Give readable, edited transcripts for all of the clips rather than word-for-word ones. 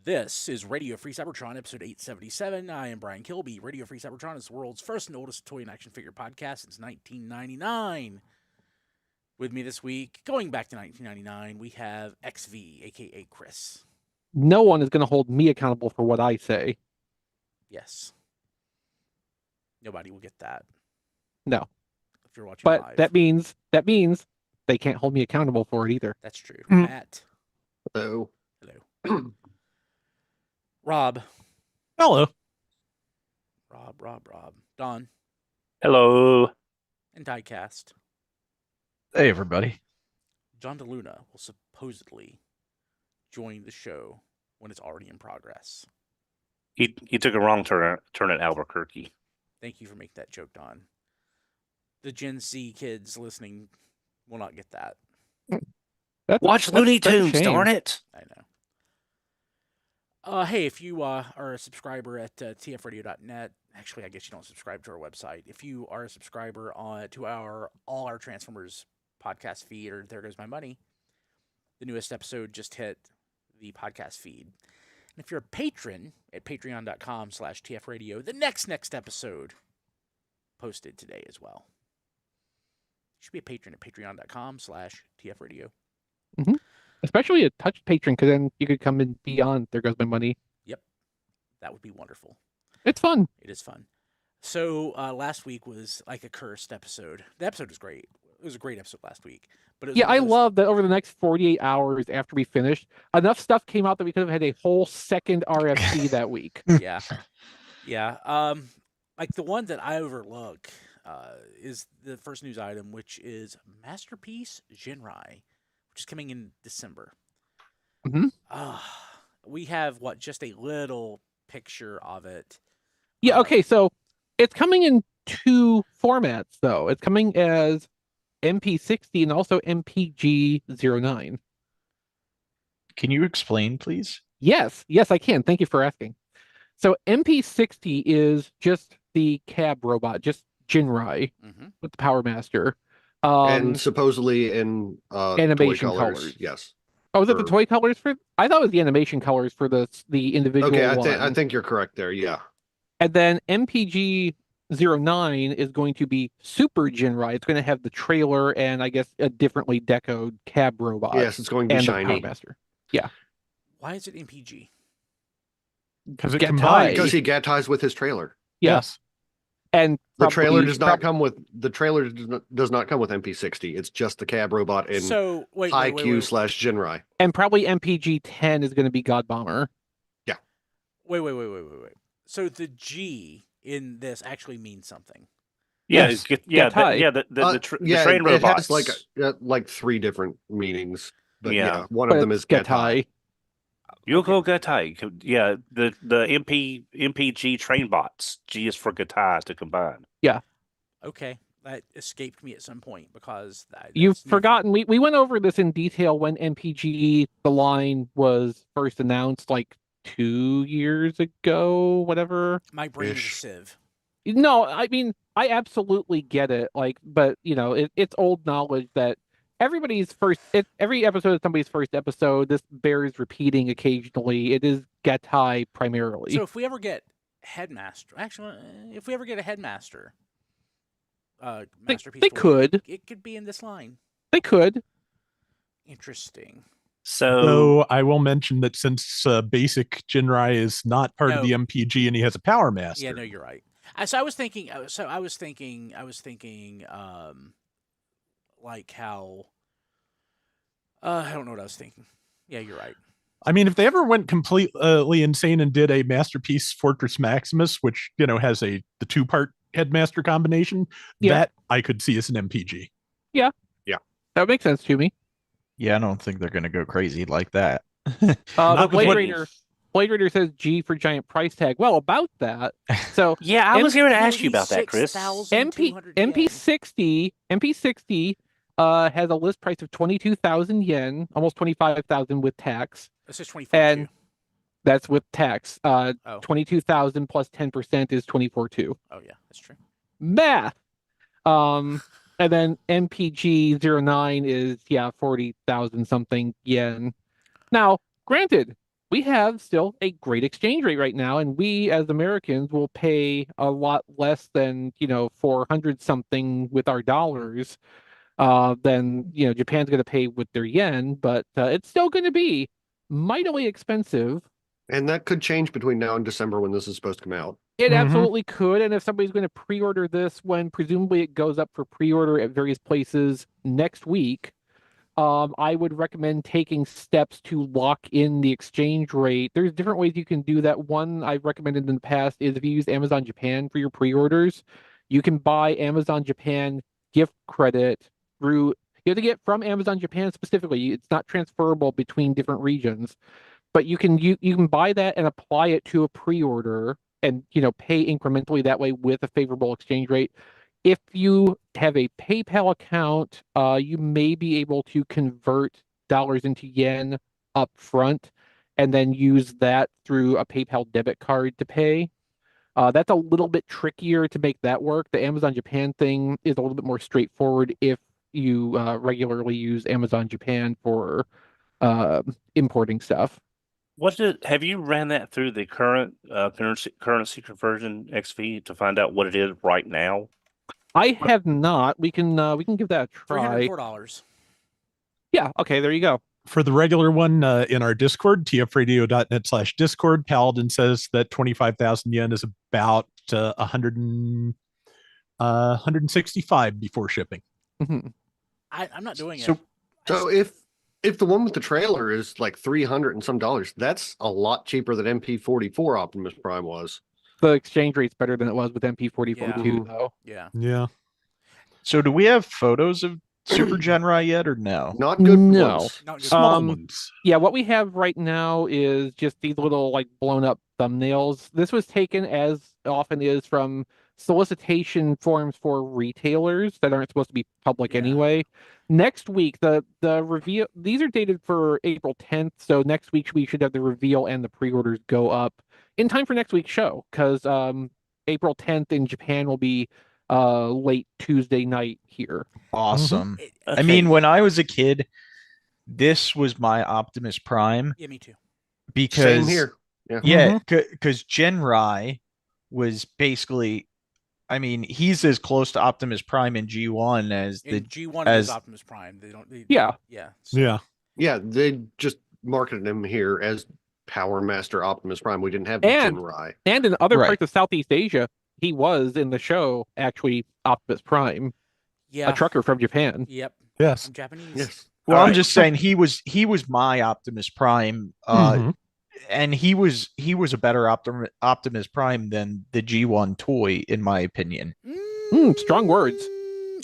This is Radio Free Cybertron, episode 877. I am Brian Kilby. Radio Free Cybertron is the world's first and oldest toy and action figure podcast since 1999. With me this week, going back to 1999, we have XV, aka Chris. No one is going to hold me accountable for what I say. Yes. Nobody will get that. No. If you're watching but live. that means they can't hold me accountable for it either. That's true. Matt. Hello. Hello. Rob. Hello. Rob. Don. Hello. And Diecast. Hey, everybody. John DeLuna will supposedly join the show when it's already in progress. He took a wrong turn at Albuquerque. Thank you for making that joke, Don. The Gen Z kids listening will not get that. Watch Looney Tunes, darn it. I know. Hey, if you are a subscriber at tfradio.net, actually, I guess you don't subscribe to our website. If you are a subscriber to all our Transformers podcast feed, or There Goes My Money, the newest episode just hit the podcast feed. And if you're a patron at patreon.com/tfradio, the next episode posted today as well. You should be a patron at patreon.com/tfradio. Mm-hmm. Especially a touch patron, because then you could come and be on There Goes My Money. Yep. That would be wonderful. It's fun. It is fun. So last week was like a cursed episode. The episode was great. It was a great episode last week. But it was I love that over the next 48 hours after we finished, enough stuff came out that we could have had a whole second RFC that week. Yeah. Like the one that I overlook is the first news item, which is Masterpiece Ginrai, which is coming in December. Mm-hmm. We have just a little picture of it. Yeah, okay, so it's coming in two formats, though. It's coming as MP60 and also MPG09. Can you explain, please? Yes, I can. Thank you for asking. So MP60 is just the cab robot, just Ginrai with the Power Master. And supposedly in animation toy colors. Yes. Oh, is it the toy colors for? I thought it was the animation colors for the individual. Okay, one. I think you're correct there. Yeah. And then MPG09 is going to be Super Ginrai. It's going to have the trailer and I guess a differently decoed cab robot. Yes, it's going to be and shiny. The Power Master. Yeah. Why is it MPG? Because it Getai. combines. Because he get ties with his trailer. Yes. And the trailer does not come with MP60. It's just the cab robot in High Q/Ginrai. And probably MPG10 is going to be God Bomber. Yeah. Wait. So the G in this actually means something. Yes. The train robots. It has like three different meanings. But yeah, one of them is Getai. Yoko Getai. Yeah, the MPG train bots. G is for Getai to combine. Yeah. Okay. That escaped me at some point because you've forgotten. We went over this in detail when MPG the line was first announced, like 2 years ago, whatever. My brain is a sieve. No, I mean I absolutely get it. But it's old knowledge that every episode is somebody's first episode. This bears repeating occasionally. It is Getai primarily. So if we ever get Headmaster, Masterpiece, they could. It could be in this line. They could. Interesting. So I will mention that since basic Ginrai is not part of the MPG and he has a Power Master. Yeah, no, you're right. So I was thinking, like how I don't know what I was thinking. Yeah, you're right. I mean, if they ever went completely insane and did a Masterpiece Fortress Maximus, which has the 2-part Headmaster combination, that I could see as an MPG. Yeah, that makes sense to me. Yeah, I don't think they're going to go crazy like that. The Blade Raider says G for giant price tag. Well, about that. So yeah, I was here to ask you about that, Chris. MP60 has a list price of 22,000 yen, almost 25,000 with tax. This is 24. And that's with tax. 22,000 plus 10% is 24,200. Oh yeah, that's true. Math. And then MPG09 is 40,000 something yen. Now, granted, we have still a great exchange rate right now, and we as Americans will pay a lot less than 400 something with our dollars than Japan's going to pay with their yen, but it's still going to be mightily expensive. And that could change between now and December when this is supposed to come out. It absolutely could, and if somebody's going to pre-order this when presumably it goes up for pre-order at various places next week, I would recommend taking steps to lock in the exchange rate. There's different ways you can do that. One I've recommended in the past is if you use Amazon Japan for your pre-orders, you can buy Amazon Japan gift credit through. You have to get from Amazon Japan specifically. It's not transferable between different regions, but you can buy that and apply it to a pre-order and pay incrementally that way with a favorable exchange rate. If you have a PayPal account, you may be able to convert dollars into yen up front and then use that through a PayPal debit card to pay. That's a little bit trickier to make that work. The Amazon Japan thing is a little bit more straightforward if you regularly use Amazon Japan for importing stuff. Have you ran that through the current secret version XV to find out what it is right now? I have not. We can give that a try. $304. Yeah. Okay. There you go. For the regular one in our Discord, tfradio.net/Discord, Paladin says that 25,000 yen is about 165 before shipping. Mm-hmm. I'm not doing it. So if the one with the trailer is like $300 and some dollars, that's a lot cheaper than MP44 Optimus Prime was. The exchange rate's better than it was with MP44 too, though. Yeah. So do we have photos of Super Ginrai yet, or no? Not good ones. Not good Small ones. Yeah, what we have right now is just these little blown up thumbnails. This was taken, as often is, from solicitation forms for retailers that aren't supposed to be public anyway. Next week, the reveal, these are dated for April 10th, so next week we should have the reveal and the pre-orders go up in time for next week's show, because April 10th in Japan will be late Tuesday night here. Awesome. Okay. I mean, when I was a kid, this was my Optimus Prime. Yeah, me too. Because same here. Yeah, because Ginrai was basically, I mean, he's as close to Optimus Prime in G1 as the G1 is Optimus Prime. Yeah. They just marketed him here as Power Master Optimus Prime. We didn't have Ginrai. And in other parts of Southeast Asia, he was in the show actually Optimus Prime. Yeah. A trucker from Japan. Yep. Yes. I'm Japanese. Yes. Well, I'm just saying he was my Optimus Prime. And he was a better Optimus Prime than the G1 toy, in my opinion. Strong words.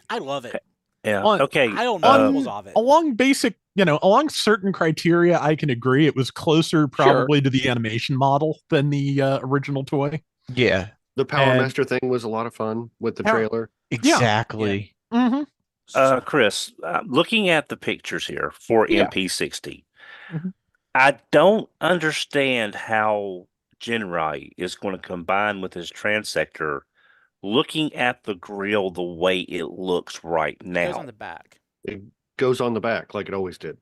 I love it. Yeah. Okay. I own multiples of it. Along basic, along certain criteria, I can agree it was closer probably to the animation model than the original toy. Yeah. The Power Master thing was a lot of fun with the trailer. Exactly. Yeah. Chris, looking at the pictures here for MP60, I don't understand how Ginrai is going to combine with his transector. Looking at the grill the way it looks right now, it goes on the back. It goes on the back like it always did.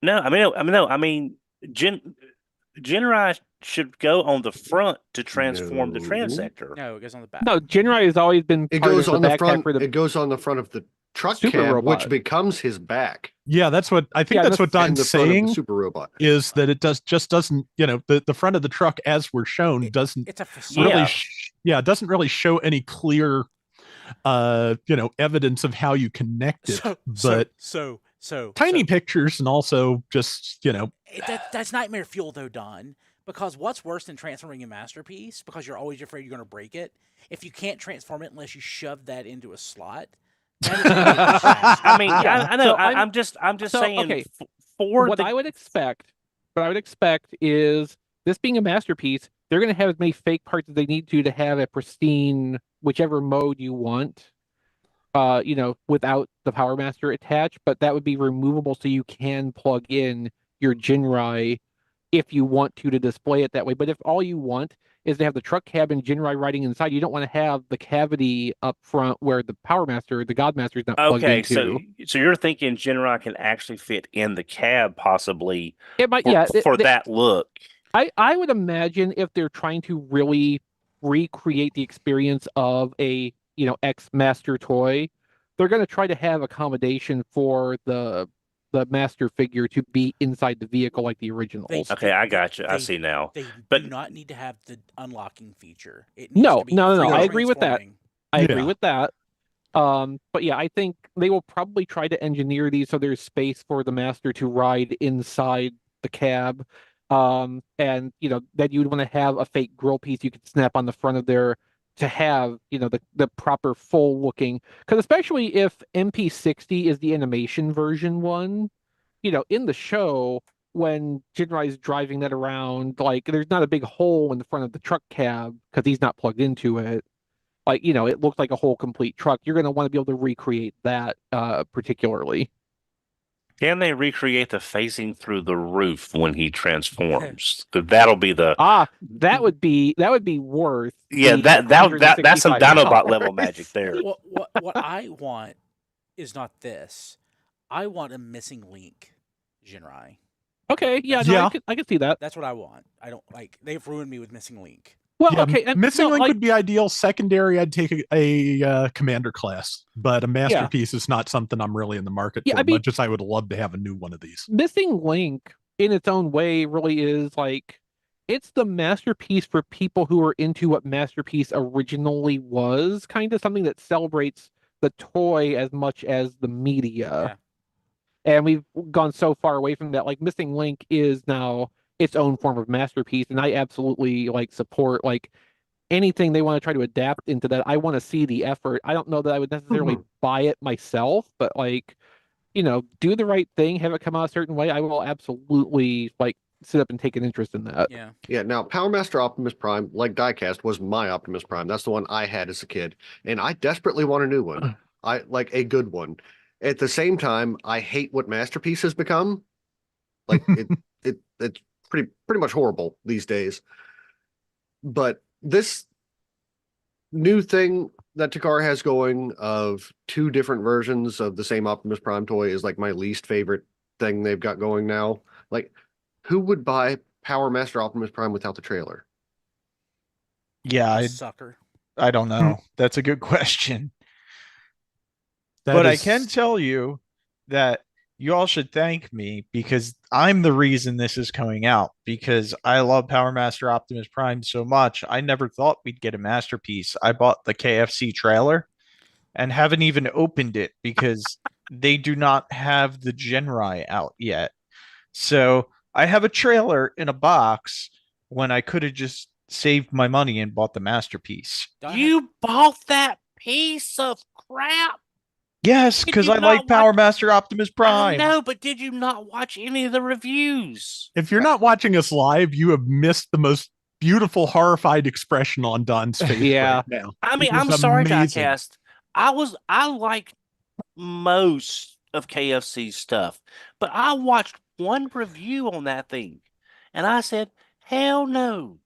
No, I mean, Ginrai should go on the front to transform the transector. No, it goes on the back. No, Ginrai has always been It part goes of on the the front. for the It goes on the front of the truck Super cab, robot. which becomes his back. Yeah, that's what I think. That's what Don's saying. Super robot is that it doesn't the front of the truck as we're shown doesn't. It's a facade. Really, it doesn't really show any clear, evidence of how you connect it. So tiny pictures and also just that's nightmare fuel though, Don. Because what's worse than transforming a masterpiece? Because you're always afraid you're going to break it. If you can't transform it unless you shove that into a slot. I mean, I know. So I'm just saying. Okay. What I would expect is this being a masterpiece, they're going to have as many fake parts as they need to have a pristine, whichever mode you want. Without the Power Master attached, but that would be removable so you can plug in your Ginrai if you want to display it that way. But if all you want is to have the truck cab and Ginrai riding inside, you don't want to have the cavity up front where the Power Master, the God Master, is not plugged Okay, into. so you're thinking Ginrai can actually fit in the cab possibly It might, for that look. I would imagine if they're trying to really recreate the experience of a X Master toy, they're going to try to have accommodation for the master figure to be inside the vehicle like the originals. Okay, I got you. I see now. They But do not need to have the unlocking feature. It needs No, to be no. free I agree with that. transforming. I agree Yeah. with that. But yeah, I think they will probably try to engineer these so there's space for the master to ride inside the cab. And that you'd want to have a fake grill piece you could snap on the front of there to have, the proper full looking. Because especially if MP60 is the animation version one, in the show when Jinrai's driving that around, like there's not a big hole in the front of the truck cab because he's not plugged into it. Like, it looks like a whole complete truck. You're going to want to be able to recreate that particularly. can they recreate the facing through the roof when he transforms? 'Cause that'll be the that would be worth that's some $165. Dinobot level magic there. What I want is not this. I want a missing link, Ginrai. Okay, yeah, no, Yeah. I can see that. That's what I want. I don't like. They've ruined me with missing link. Well, Yeah, okay, missing no, link like, would be ideal. Secondary, I'd take a commander class, but a masterpiece is not something I'm really in the market Yeah, for. I mean- much as I would love to have a new one of these. Missing Link in its own way really is like it's the masterpiece for people who are into what Masterpiece originally was, kind of something that celebrates the toy as much as the media. And we've gone so far away from that. Like Missing Link is now its own form of masterpiece, and I absolutely support anything they want to try to adapt into that. I want to see the effort. I don't know that I would necessarily buy it myself, but do the right thing, have it come out a certain way. I will absolutely sit up and take an interest in that. Yeah. Yeah, now Power Master Optimus Prime, like Diecast, was my Optimus Prime. That's the one I had as a kid, and I desperately want a new one. I like a good one. At the same time, I hate what Masterpiece has become. Like it's pretty much horrible these days. But this new thing that Takara has going of two different versions of the same Optimus Prime toy is like my least favorite thing they've got going now. Like, who would buy Power Master Optimus Prime without the trailer? Yeah, Sucker. I don't know. That's a good question. That But I is- can tell you that you all should thank me because I'm the reason this is coming out, because I love Power Master Optimus Prime so much. I never thought we'd get a masterpiece. I bought the KFC trailer and haven't even opened it because they do not have the Ginrai out yet. So I have a trailer in a box when I could have just saved my money and bought the masterpiece. You bought that piece of crap. Yes, Did because you I not like Power watch- Master Optimus Prime. No, but did you not watch any of the reviews? If you're not watching us live, you have missed the most beautiful, horrified expression on Don's face Yeah. right now. I mean, It is I'm sorry, amazing. Diecast. I like most of KFC's stuff, but I watched one review on that thing, and I said, "Hell no!"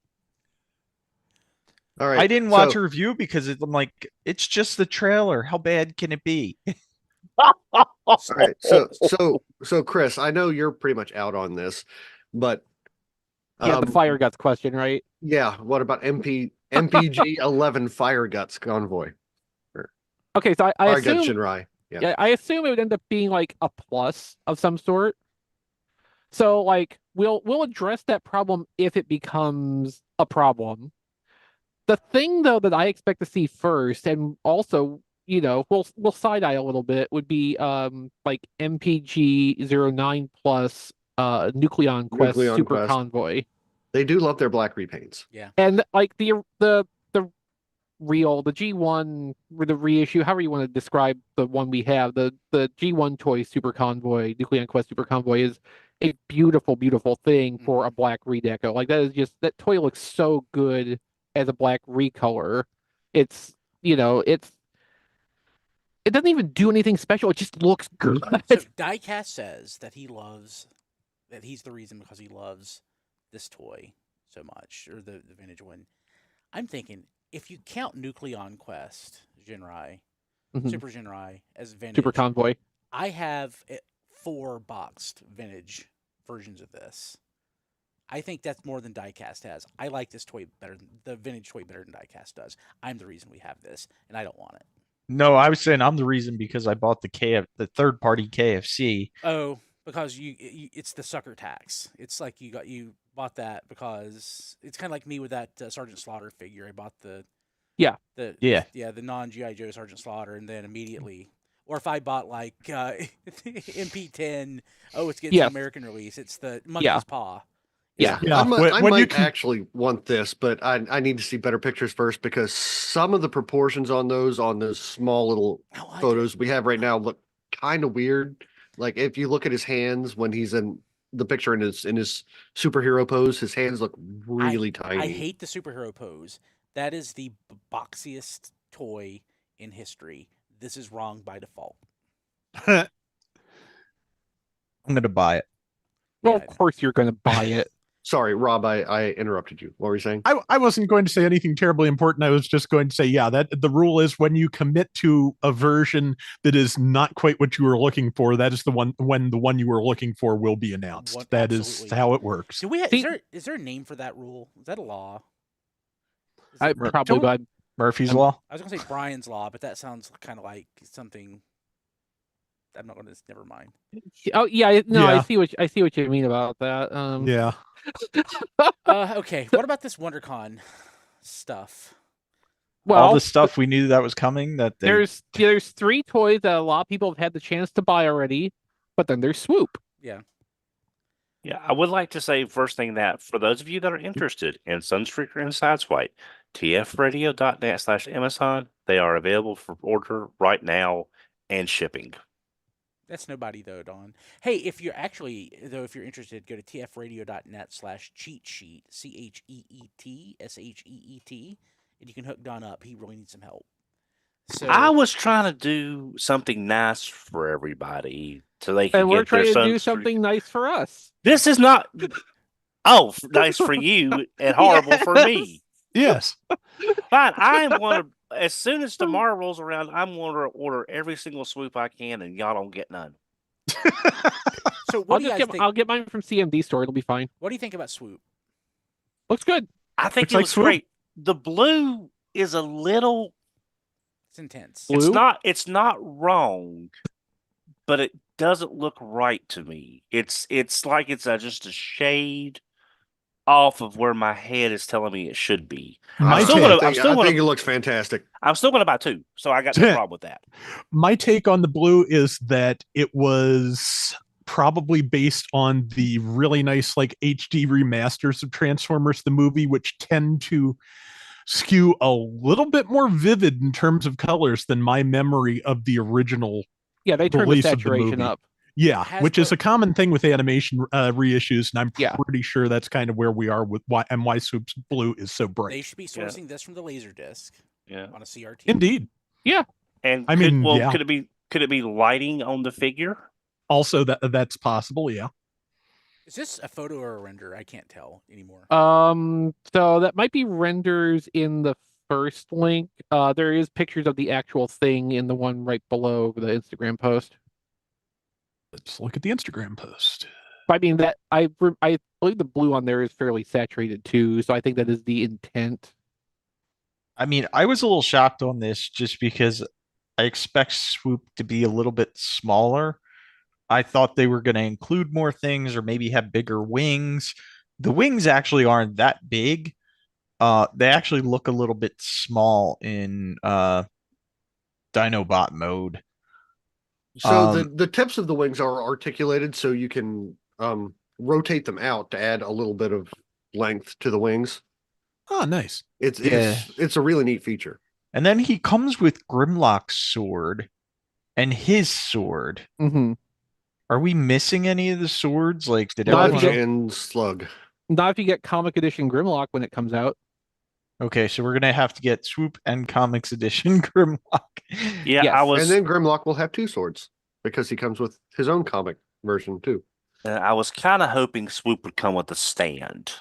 All right. I didn't watch so- a review because I'm like, it's just the trailer. How bad can it be? All right. So Chris, I know you're pretty much out on this, but Yeah, the Fire Guts question, right? yeah, what about MPG 11 Fire Guts Convoy? Okay, so I Fire Guts assume Ginrai. yeah, I assume it would end up being like a plus of some sort. So we'll address that problem if it becomes a problem. The thing though that I expect to see first, and also we'll side eye a little bit, would be MPG 09 plus Nucleon Quest Nucleon Super Quest. Convoy. They do love their black repaints. And the real, the G1, the reissue, however you want to describe the one we have, the G1 toy Super Convoy, Nucleon Quest Super Convoy is a beautiful, beautiful thing for a black redeco. Like that toy looks so good as a black recolor. It doesn't even do anything special. It just looks good. So Diecast says that he's the reason because he loves this toy so much, or the vintage one. I'm thinking if you count Nucleon Quest Ginrai, Super Ginrai as vintage, Super Convoy. I have 4 boxed vintage versions of this. I think that's more than Diecast has. I like this toy better, the vintage toy better than Diecast does. I'm the reason we have this, and I don't want it. No, I was saying I'm the reason because I bought the third party KFC. Oh, because you it's the sucker tax. It's like you bought that because it's kind of like me with that Sergeant Slaughter figure. I bought the non GI Joe Sergeant Slaughter, and then immediately. Or if I bought like MP10, it's getting an American release. It's the Monkey's Paw. Yeah. I When you might actually want this, but I need to see better pictures first because some of the proportions on those small little photos we have right now look kind of weird. Like if you look at his hands when he's in the picture in his superhero pose, his hands look really tiny. I hate the superhero pose. That is the boxiest toy in history. This is wrong by default. I'm going to buy it. Well, of course you're going to buy it. Sorry, Rob, I interrupted you. What were you saying? I wasn't going to say anything terribly important. I was just going to say, that the rule is when you commit to a version that is not quite what you were looking for, that is the one when the one you were looking for will be announced. That is how it works. Do we is there a name for that rule? Is that a law? Probably Murphy's Law. I was going to say Brian's Law, but that sounds kind of like something. I'm not going to. Never mind. Oh yeah, no, yeah. I see what you mean about that. Yeah. Okay. What about this WonderCon stuff? Well, all the stuff we knew that was coming. There's 3 toys that a lot of people have had the chance to buy already, but then there's Swoop. Yeah. Yeah, I would like to say first thing that for those of you that are interested in Sunstreaker and Sideswipe, tfradio.net/Amazon, they are available for order right now and shipping. That's nobody though, Don. Hey, if you're interested, go to tfradio.net/cheat sheet, CheetSheet, and you can hook Don up. He really needs some help. So I was trying to do something nice for everybody so they can. And we're trying to do something nice for us. This is not. Nice for you and horrible for me. Yes. Fine. I'm going to. As soon as tomorrow rolls around, I'm going to order every single Swoop I can, and y'all don't get none. So what do you guys think? I'll get mine from CMD store. It'll be fine. What do you think about Swoop? Looks good. I think it looks great. The blue is a little. It's intense. Blue? It's not wrong, but it doesn't look right to me. It's like it's just a shade off of where my head is telling me it should be. I think it looks fantastic. I'm still going to buy 2, so I got no problem with that. My take on the blue is that it was probably based on the really nice like HD remasters of Transformers the movie, which tend to skew a little bit more vivid in terms of colors than my memory of the original. Yeah, they turn the saturation up. Yeah, which is a common thing with animation reissues, and I'm pretty sure that's kind of where we are with why Swoop's blue is so bright. They should be sourcing this from the Laserdisc on a CRT. Indeed. Yeah. And could it be lighting on the figure? Also, that's possible, yeah. Is this a photo or a render? I can't tell anymore. So that might be renders in the first link. There is pictures of the actual thing in the one right below the Instagram post. Let's look at the Instagram post. I mean, that I believe the blue on there is fairly saturated too, so I think that is the intent. I mean, I was a little shocked on this just because I expect Swoop to be a little bit smaller. I thought they were going to include more things or maybe have bigger wings. The wings actually aren't that big. They actually look a little bit small in Dinobot mode. So the tips of the wings are articulated, so you can rotate them out to add a little bit of length to the wings. Oh, nice! It's a really neat feature. And then he comes with Grimlock's sword and his sword. Mm-hmm. Are we missing any of the swords? Like, did Dodge and Slug? Not if you get Comic Edition Grimlock when it comes out. Okay, so we're gonna have to get Swoop and Comics Edition Grimlock. Yeah, yes. And then Grimlock will have 2 swords because he comes with his own comic version too. I was kind of hoping Swoop would come with a stand.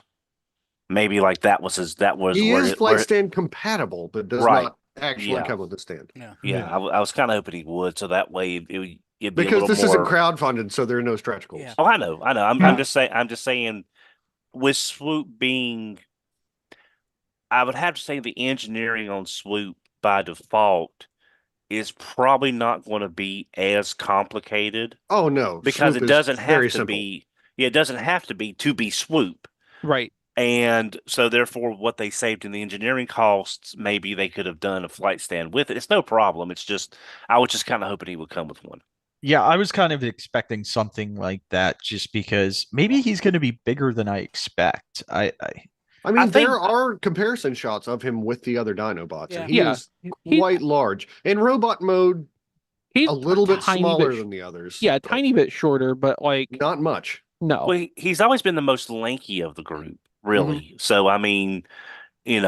Maybe like that was He where is flight stand compatible, but does right. not actually come with a stand. Yeah. Yeah, I was kind of hoping he would, so that way it'd be a Because little this more. isn't crowdfunded, so there are no stretch goals. Yeah. Oh, I know. I'm Yeah. I'm just saying, with Swoop being, I would have to say the engineering on Swoop by default is probably not going to be as complicated Oh no, because Swoop it is doesn't very have to simple. be. Yeah, it doesn't have to be Swoop. Right. And so, therefore, what they saved in the engineering costs, maybe they could have done a flight stand with it. It's no problem. It's just, I was just kind of hoping he would come with one. Yeah, I was kind of expecting something like that just because maybe he's going to be bigger than I expect. I mean, think- there are comparison shots of him with the other Dinobots, Yeah. and he Yeah. is He's- quite large. In robot mode, He's a little bit tiny smaller bit than the others. Yeah, a but tiny bit shorter, but like not much. no. Well, he's always been the most lanky of the group, really. So, I mean, even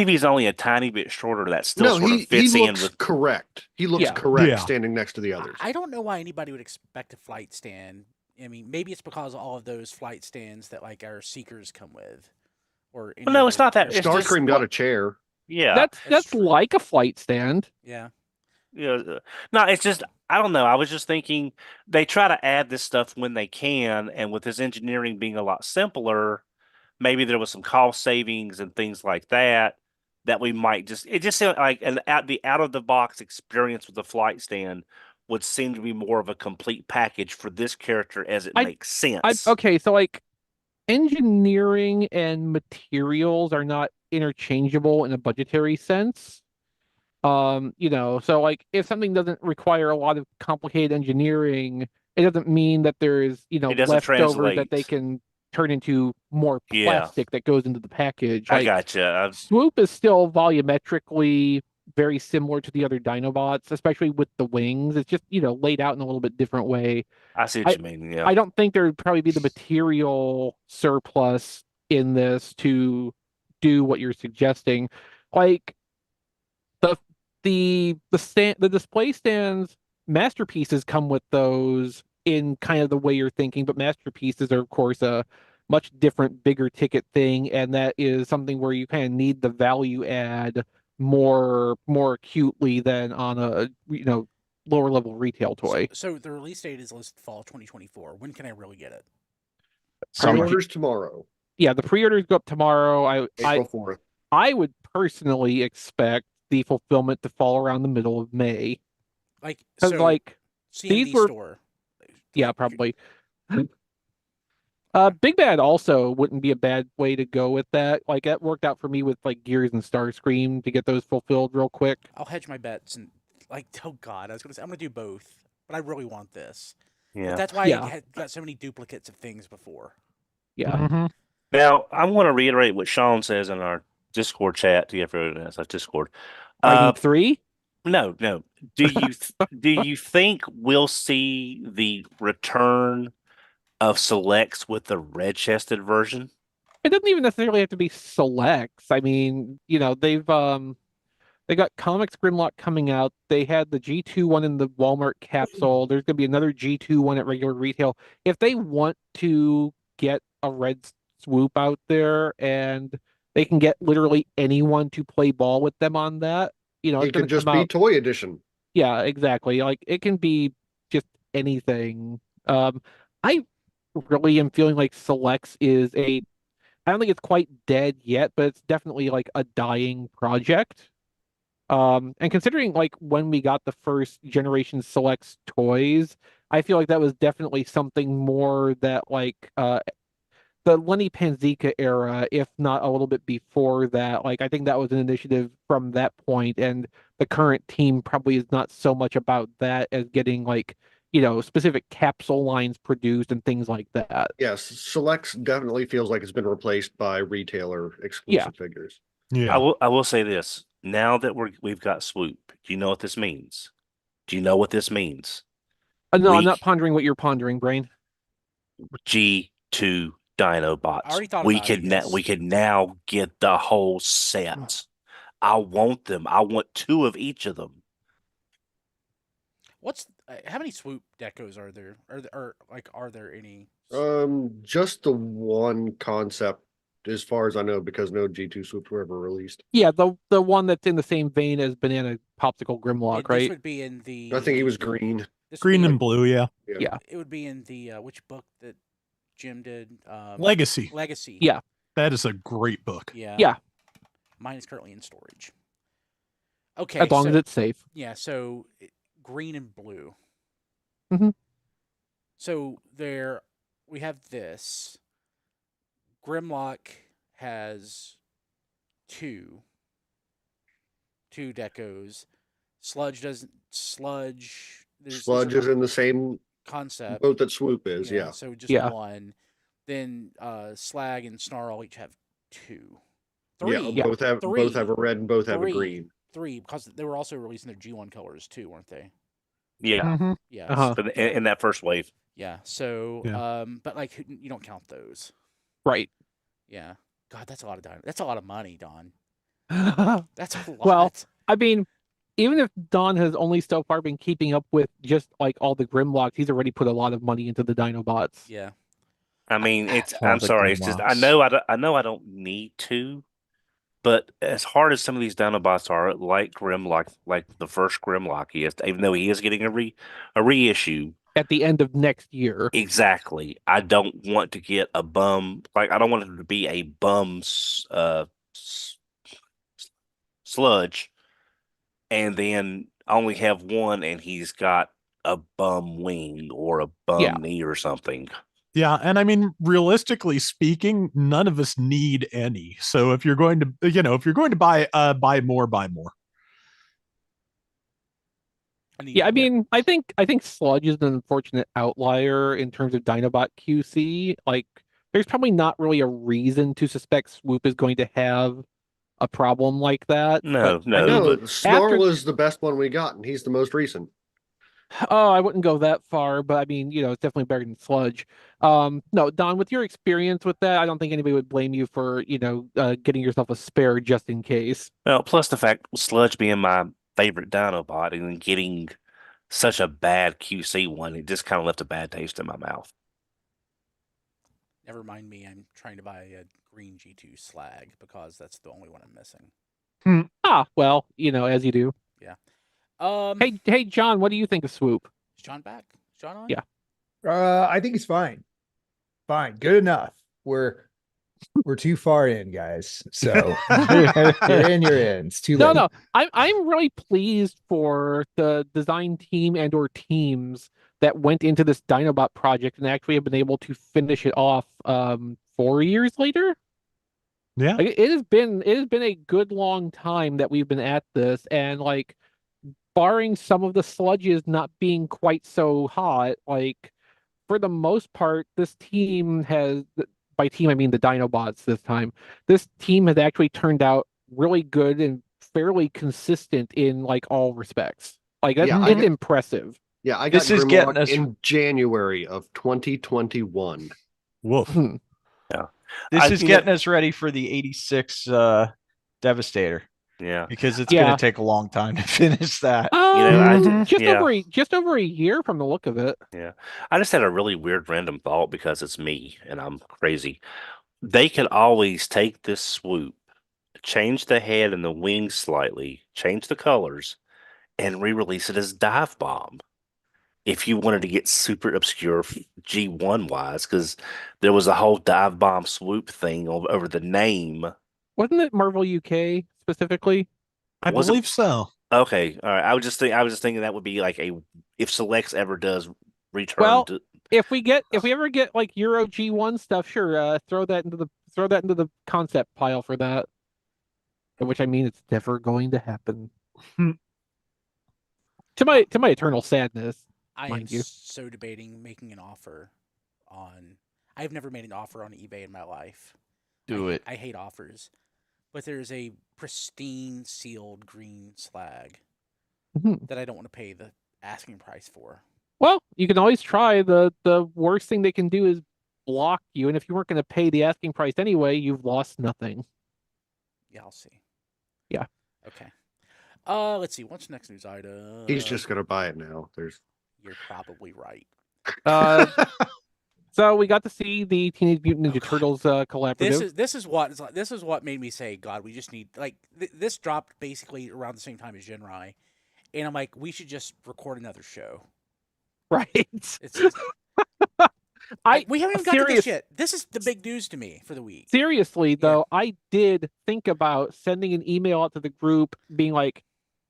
if he's only a tiny bit shorter, that still No, sort of he fits in looks with. correct. He looks Yeah. correct Yeah. standing next to the others. I don't know why anybody would expect a flight stand. I mean, maybe it's because all of those flight stands that like our Seekers come with, or any Well, no, other it's not that. air- It's just Starscream got a chair. yeah, That's That's true. like a flight stand. Yeah. yeah. No, it's just I don't know. I was just thinking they try to add this stuff when they can, and with his engineering being a lot simpler, maybe there was some cost savings and things like that that we might just it just seemed like the out of the box experience with the flight stand would seem to be more of a complete package for this character as it makes sense. Okay, so like engineering and materials are not interchangeable in a budgetary sense. So like if something doesn't require a lot of complicated engineering, it doesn't mean that there is, It doesn't leftover that they translate. can turn into more Yeah. plastic that goes into the package. I Like gotcha. Swoop is still volumetrically very similar to the other Dinobots, especially with the wings. It's just, laid out in a little bit different way. I see what you mean. Yeah. I don't think there would probably be the material surplus in this to do what you're suggesting. Like the display stands masterpieces come with those in kind of the way you're thinking, but masterpieces are of course a much different, bigger ticket thing, and that is something where you kind of need the value add more acutely than on a lower level retail toy. So the release date is listed fall 2024. When can I really get it? Pre-orders tomorrow, Yeah, the pre-orders go up tomorrow. April 4th. I would personally expect the fulfillment to fall around the middle of May. Like Because so, like CMD these were- store. yeah, Like, probably. Big Bad also wouldn't be a bad way to go with that. Like that worked out for me with like Gears and Starscream to get those fulfilled real quick. I'll hedge my bets and oh god, I was gonna say I'm gonna do both, but I really want this. Yeah. But that's why Yeah. I had got so many duplicates of things before. Yeah. Mhm. Now, I want to reiterate what Sean says in our Discord chat. Yeah, that's our Discord. Fighting 3? No. Do you think we'll see the return of selects with the red-chested version? It doesn't even necessarily have to be selects. I mean, they've they got Comics Grimlock coming out. They had the G2 one in the Walmart capsule. There's going to be another G2 one at regular retail. If they want to get a red Swoop out there and they can get literally anyone to play ball with them on that, it's It going could to just come be out. toy edition. Yeah, exactly. Like it can be just anything. I really am feeling like Selects is I don't think it's quite dead yet, but it's definitely like a dying project. And considering like when we got the first generation Selects toys, I feel like that was definitely something more that like the Lenny Panzica era, if not a little bit before that. Like I think that was an initiative from that point, and the current team probably is not so much about that as getting like specific capsule lines produced and things like that. Yes, Selects definitely feels like it's been replaced by retailer exclusive figures. Yeah. I will say this. Now that we've got Swoop, do you know what this means? Do you know what this means? No, I'm We- not pondering what you're pondering, Brain. G2 Dinobots. I already thought about it, yes. We can now get the whole set. I want them. I want 2 of each of them. how many Swoop decos are there? Are there any? Just the one concept, as far as I know, because no G2 swoops were ever released. Yeah, the one that's in the same vein as Banana Popsicle Grimlock, This right? would be in the. I think he was green. This would Green be and in- blue, yeah. Yeah. It would be in the which book that Jim did? Legacy. Legacy. Yeah. That is a great book. Yeah. Yeah. Mine is currently in storage. Okay. As long as it's safe. Yeah. So green and blue. Mhm. So we have this. Grimlock has two decos. Sludge doesn't. Sludge. Sludge is in the same concept. boat that Swoop is, yeah. So just Yeah. one. Then Slag and Snarl each have two. Yeah, both have a red and both have a green. Three, because they were also releasing their G1 colors too, weren't they? Yeah. Mhm. Yeah. Uh-huh. But in that first wave. Yeah. So, Yeah. but like you don't count those. Right. Yeah. God, that's a lot of That's a lot of money, Don. That's a lot. Well, I mean, even if Don has only so far been keeping up with just like all the Grimlocks, he's already put a lot of money into the Dinobots. Yeah. I mean, All I'm the sorry. It's just I Grimlocks. know I don't need to, but as hard as some of these Dinobots are, like Grimlock, like the first Grimlock is, even though he is getting a reissue At the end of next year. exactly, I don't want to get a bum. Like I don't want it to be a bum sludge, and then only have one, and he's got a bum wing or a bum knee or something. Yeah, and I mean, realistically speaking, none of us need any. So if you're going to, buy more, buy more. Yeah, I mean, I think Sludge is an unfortunate outlier in terms of Dinobot QC. Like, there's probably not really a reason to suspect Swoop is going to have a problem like that. No, but, I mean, but Snarl is the best one we got, and he's the most recent. Oh, I wouldn't go that far, but I mean, it's definitely better than Sludge. No, Don, with your experience with that, I don't think anybody would blame you for, getting yourself a spare just in case. well, plus the fact Sludge being my favorite Dinobot and then getting such a bad QC one, it just kind of left a bad taste in my mouth. Never mind me. I'm trying to buy a green G2 Slag because that's the only one I'm missing. Well, as you do. Yeah. Hey, John, what do you think of Swoop? Is John back? Is John on? Yeah. I think he's fine. Fine, good enough. We're too far in, guys. So you're in. It's too late. No. I'm really pleased for the design team and/or teams that went into this Dinobot project and actually have been able to finish it off 4 years later. Yeah. Like, it has been a good long time that we've been at this, and like, barring some of the sludges not being quite so hot, like, for the most part, this team has, by team I mean the Dinobots this time, this team has actually turned out really good and fairly consistent in like all respects. Like, it's impressive. Yeah, I got This is getting us in January of 2021. Woof. Yeah. This is getting us ready for the 86 Devastator. Yeah. Because it's going to take a long time to finish that. Just over a year from the look of it. Yeah. I just had a really weird random thought because it's me and I'm crazy. They could always take this Swoop, change the head and the wings slightly, change the colors, and re-release it as Dive Bomb. If you wanted to get super obscure G1 wise, because there was a whole Dive Bomb Swoop thing over the name. Wasn't it Marvel UK specifically? I believe so. Okay, all right. I was just thinking that would be like if Selects ever does return. Well, if we ever get like Euro G1 stuff, sure, throw that into the concept pile for that. Which, I mean, it's never going to happen. To my eternal sadness. I am so debating making an offer on. I've never made an offer on eBay in my life. Do it. I hate offers, but there's a pristine sealed green Slag that I don't want to pay the asking price for. Well, you can always try. The worst thing they can do is block you, and if you weren't going to pay the asking price anyway, you've lost nothing. Yeah, I'll see. Yeah. Okay. Let's see. What's the next news item? He's just gonna buy it now. You're probably right. So we got to see the Teenage Mutant Ninja God. Turtles collaborative. This is what made me say, God, we just need this dropped basically around the same time as Ginrai, and I'm like, we should just record another show. Right. It's we haven't even got to this yet. This is the big news to me for the week. Seriously, though, I did think about sending an email out to the group being like,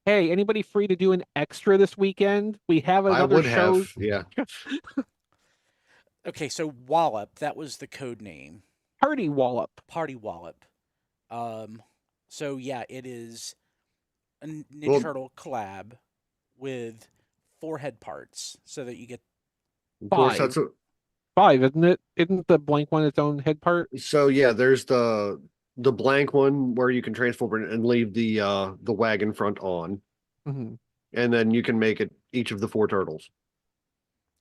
hey, anybody free to do an extra this weekend? We have another show. Yeah. Okay, so Wallop, that was the code name. Party Wallop. Party Wallop. So yeah, it is a Ninja Turtle collab with 4 head parts, so that you get 5. 5, isn't it? Isn't the blank one its own head part? So yeah, there's the blank one where you can transform it and leave the wagon front on, Mm-hmm. and then you can make it each of the 4 turtles.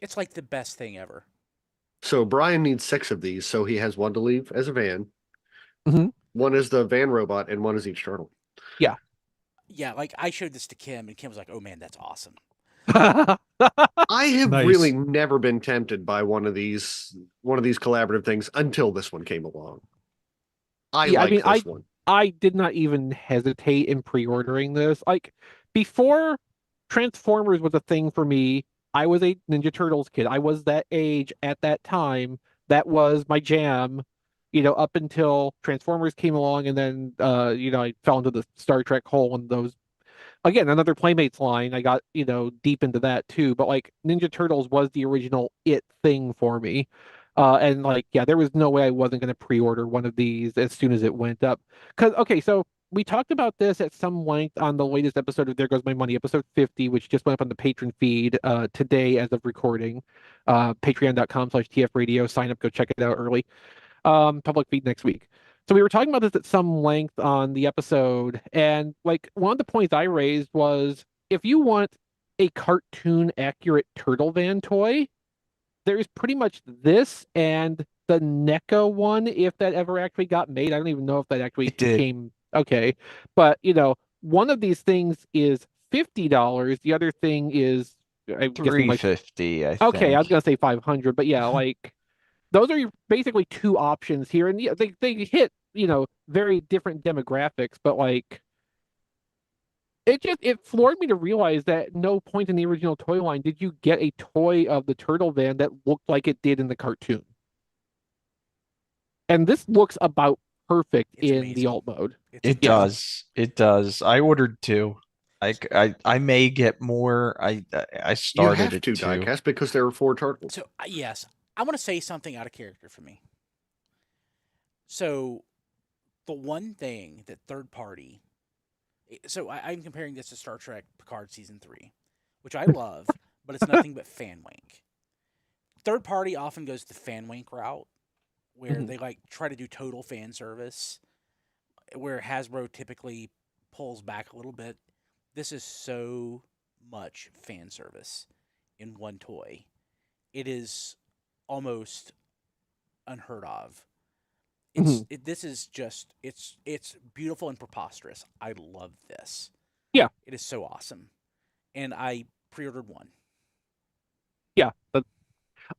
It's like the best thing ever. So Brian needs 6 of these, so he has 1 to leave as a van. Mm-hmm. 1 is the van robot, and 1 is each turtle. Yeah. Yeah, like I showed this to Kim, and Kim was like, "Oh man, that's awesome." I have Nice. really never been tempted by one of these collaborative things until this one came along. This one. I did not even hesitate in pre-ordering this. Like, before Transformers was a thing for me, I was a Ninja Turtles kid. I was that age at that time. That was my jam, up until Transformers came along, and then I fell into the Star Trek hole, and those, again, another Playmates line. I got, deep into that too. But like, Ninja Turtles was the original it thing for me. And like, yeah, there was no way I wasn't going to pre-order one of these as soon as it went up. Okay, so we talked about this at some length on the latest episode of There Goes My Money, episode 50, which just went up on the patron feed today as of recording. Patreon.com/TFRadio. Sign up, go check it out early. Public feed next week. So we were talking about this at some length on the episode, and like, one of the points I raised was, if you want a cartoon accurate Turtle Van toy, there's pretty much this and the NECA one, if that ever actually got made. I don't even know if that actually came. Okay. But, one of these things is $50. The other thing is, I'm guessing, like, $350, I think. okay, I was gonna say 500, but yeah, like, those are basically 2 options here, and yeah, they hit, very different demographics, but like, it floored me to realize that at no point in the original toy line did you get a toy of the Turtle Van that looked like it did in the cartoon. And this looks about perfect in the alt mode. It does. It does. I ordered 2. I may get more. I started you have at to 2 diecast because there were 4 turtles. So yes, I want to say something out of character for me. So the one thing that third party, so I'm comparing this to Star Trek Picard Season 3, which I love, but it's nothing but fan wank. Third party often goes the fan wank route, where they like try to do total fan service, where Hasbro typically pulls back a little bit. This is so much fan service in one toy. It is almost unheard of. This is just it's beautiful and preposterous. I love this. Yeah, it is so awesome, and I pre-ordered 1. Yeah, but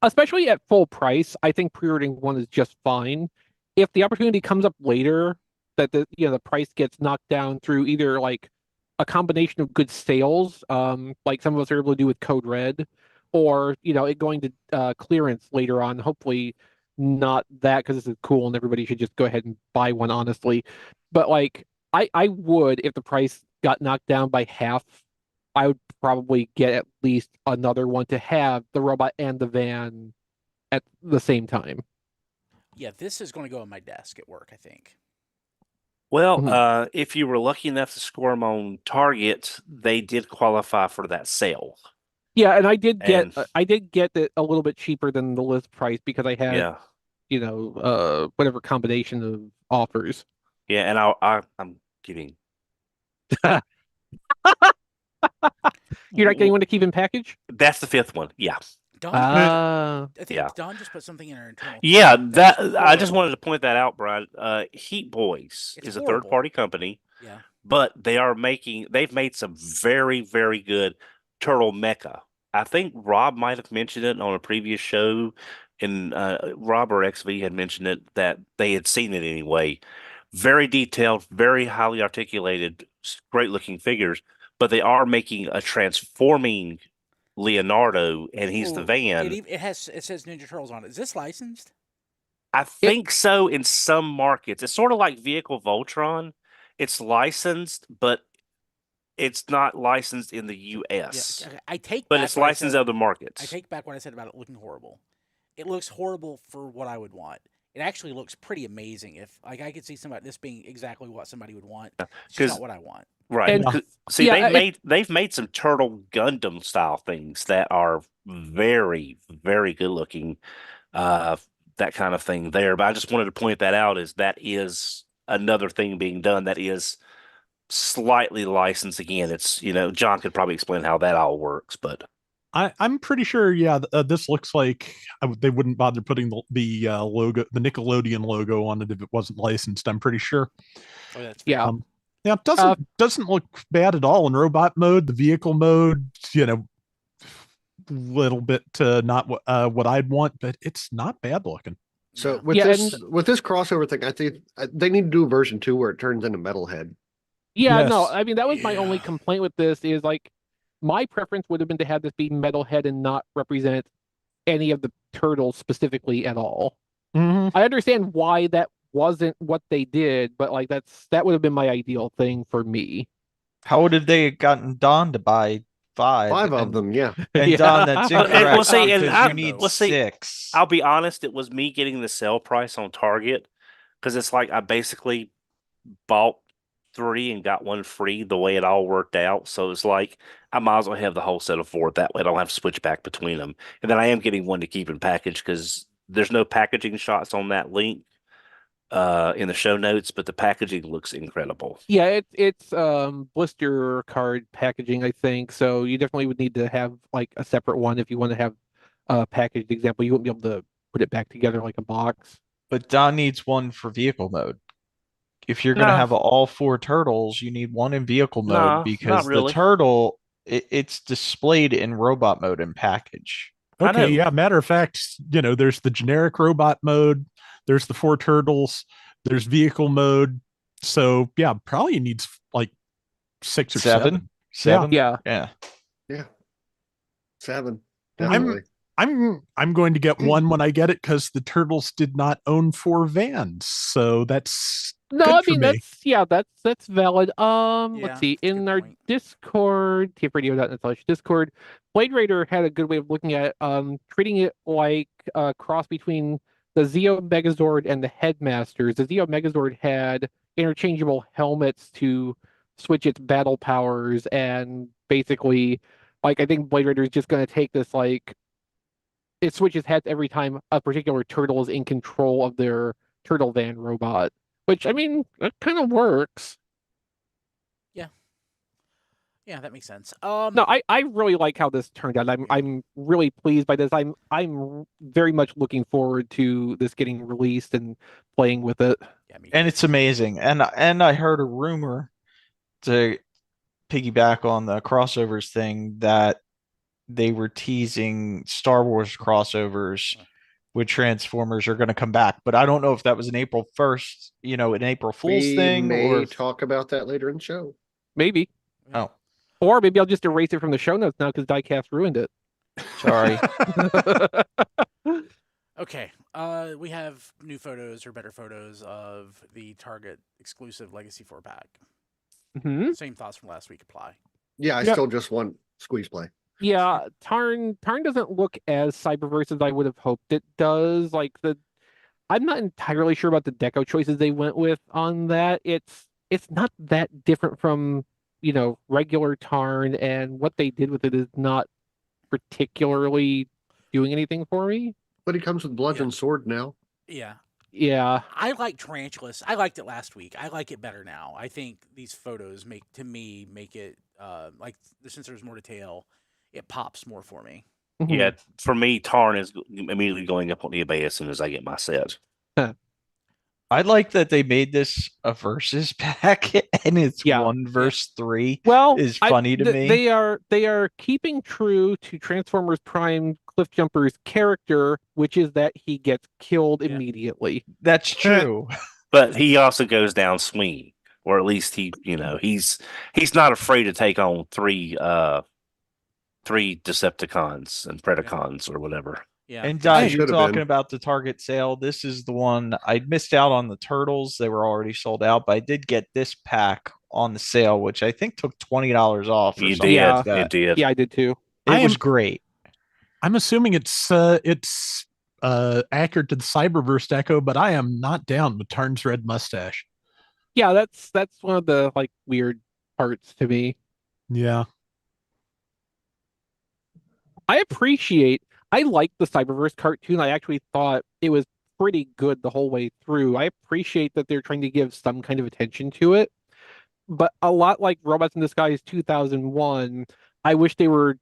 especially at full price, I think pre-ordering 1 is just fine. If the opportunity comes up later that the price gets knocked down through either like a combination of good sales, like some of us are able to do with Code Red, or it going to clearance later on, hopefully not that, because this is cool and everybody should just go ahead and buy one, honestly. But like, I would, if the price got knocked down by half, I would probably get at least another one to have the robot and the van at the same time. Yeah, this is going to go on my desk at work, I think. Well, if you were lucky enough to score them on Target, they did qualify for that sale. Yeah, and I did get it a little bit cheaper than the list price because I had, whatever combination of offers. Yeah, and I'm kidding. You're not getting one to keep in package? That's the 5th one. Yeah. Don, I think Don just put something in our internal. Yeah, I just wanted to point that out, Brian. Heat Boys is a third-party company. Yeah. But they've made some very, very good turtle mecha I think Rob might have mentioned it on a previous show, and Rob or XV had mentioned it that they had seen it anyway. Very detailed, very highly articulated, great looking figures, but they are making a transforming Leonardo, and he's the Ooh, van. It says Ninja Turtles on it. Is this licensed? I think so in some markets. It's sort of like Vehicle Voltron. It's licensed, but it's not licensed in the US. Yeah, I take But back it's what I licensed said. in other markets. I take back what I said about it looking horrible. It looks horrible for what I would want. It actually looks pretty amazing. If like I could see this being exactly what somebody would want. It's just Because not what I want. right. And- 'Cause- see, yeah, they've made some Turtle Gundam style things that are very, very good looking. That kind of thing there. But I just wanted to point that out as that is another thing being done that is slightly licensed again. It's, John could probably explain how that all works, but I'm pretty sure. Yeah, this looks like they wouldn't bother putting the logo, the Nickelodeon logo, on it if it wasn't licensed. I'm pretty sure. Oh, that's fair. yeah. Yeah, it doesn't look bad at all in robot mode. The vehicle mode, little bit not what I'd want, but it's not bad looking. So Yeah. with Yeah, this crossover thing, I think they need to do a version 2 where it turns into Metalhead. Yeah, no, Yes. I mean that was my only Yeah. complaint with this is like my preference would have been to have this be Metalhead and not represent any of the turtles specifically at all. Mm-hmm. I understand why that wasn't what they did, but like that would have been my ideal thing for me. How would have they gotten Don to buy 5 Of and, them, yeah. and Yeah. Don, that's Well, incorrect see, and because you need well, see, 6. I'll be honest, it was me getting the sale price on Target because it's like I basically bought 3 and got 1 free the way it all worked out. So it's like I might as well have the whole set of 4 that way. I don't have to switch back between them. And then I am getting 1 to keep in package because there's no packaging shots on that link in the show notes, but the packaging looks incredible. Yeah, it's blister card packaging, I think. So you definitely would need to have like a separate one if you want to have a packaged example. You wouldn't be able to put it back together like a box. But Don needs 1 for vehicle mode. If you're going to No. have all 4 turtles, you need 1 in vehicle mode No, because not the really. turtle, it's displayed in robot mode and package. I know. Okay, yeah. Matter of fact, there's the generic robot mode. There's the 4 turtles. There's vehicle mode. So yeah, probably needs like 6 or 7. 7? Yeah. Yeah. 7, I'm- definitely. I'm going to get 1 when I get it because the turtles did not own 4 vans. So that's No, good I for mean me. that's valid. Let's Yeah, see. that's a In good our point. Discord, tfradio.net/Discord, Blade Raider had a good way of looking at treating it like a cross between the Zeo Megazord and the Headmasters. The Zeo Megazord had interchangeable helmets to switch its battle powers, and basically, like I think Blade Raider is just going to take this like it switches heads every time a particular turtle is in control of their turtle van robot. Which I mean, that kind of works. Yeah, that makes sense. No, I really like how this turned out. I'm really pleased by this. I'm very much looking forward to this getting released and playing with it. Yeah, me And too. it's amazing. And I heard a rumor to piggyback on the crossovers thing that they were teasing Star Wars crossovers with Transformers are going to come back, but I don't know if that was an April 1st, an April Fool's We thing, may or talk about that later in the show. Maybe. Oh, Or maybe I'll just erase it from the show notes now because Diecast ruined it. sorry. Okay. We have new photos or better photos of the Target exclusive Legacy 4-pack. Mhm. Same thoughts from last week apply. Yeah, I Yep. still just want squeeze play. Yeah, Tarn doesn't look as Cyberverse as I would have hoped it does. I'm not entirely sure about the deco choices they went with on that. It's not that different from, regular Tarn, and what they did with it is not particularly doing anything for me. But he comes with bludgeon sword now. Yeah. Yeah. I like Tarantulas. I liked it last week. I like it better now. I think these photos make it like since there's more detail, it pops more for me. Mhm. Yeah, for me, Tarn is immediately going up on eBay as soon as I get my set. I like that they made this a versus pack, and it's Yeah. 1 versus 3. Well, Is funny to me. They are keeping true to Transformers Prime Cliffjumper's character, which is that he gets killed immediately. That's true. But he also goes down swinging, or at least he's not afraid to take on three Decepticons and Predacons or whatever. Yeah. And I you're should've talking been. about the Target sale. This is the one I missed out on the Turtles. They were already sold out, but I did get this pack on the sale, which I think took $20 off or You something did, like that. it did. Yeah, I did too. It was great. I'm assuming it's accurate to the Cyberverse echo, but I am not down with Tarn's red mustache. Yeah, that's one of the like weird parts to me. Yeah. I like the Cyberverse cartoon. I actually thought it was pretty good the whole way through. I appreciate that they're trying to give some kind of attention to it. But a lot like Robots in Disguise 2001, I wish they were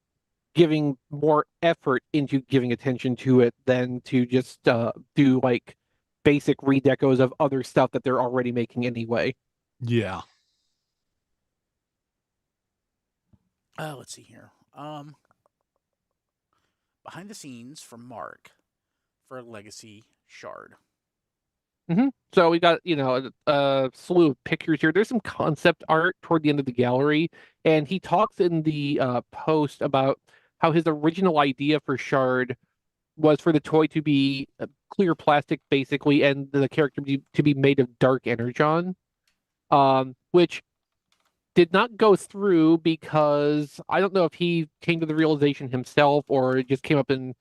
giving more effort into giving attention to it than to just do like basic redecos of other stuff that they're already making anyway. Yeah. Let's see here. Behind the scenes from Mark for Legacy Shard. So we got, a slew of pictures here. There's some concept art toward the end of the gallery, and he talks in the post about how his original idea for Shard was for the toy to be clear plastic, basically, and the character to be made of dark energon, which did not go through because I don't know if he came to the realization himself or it just came up in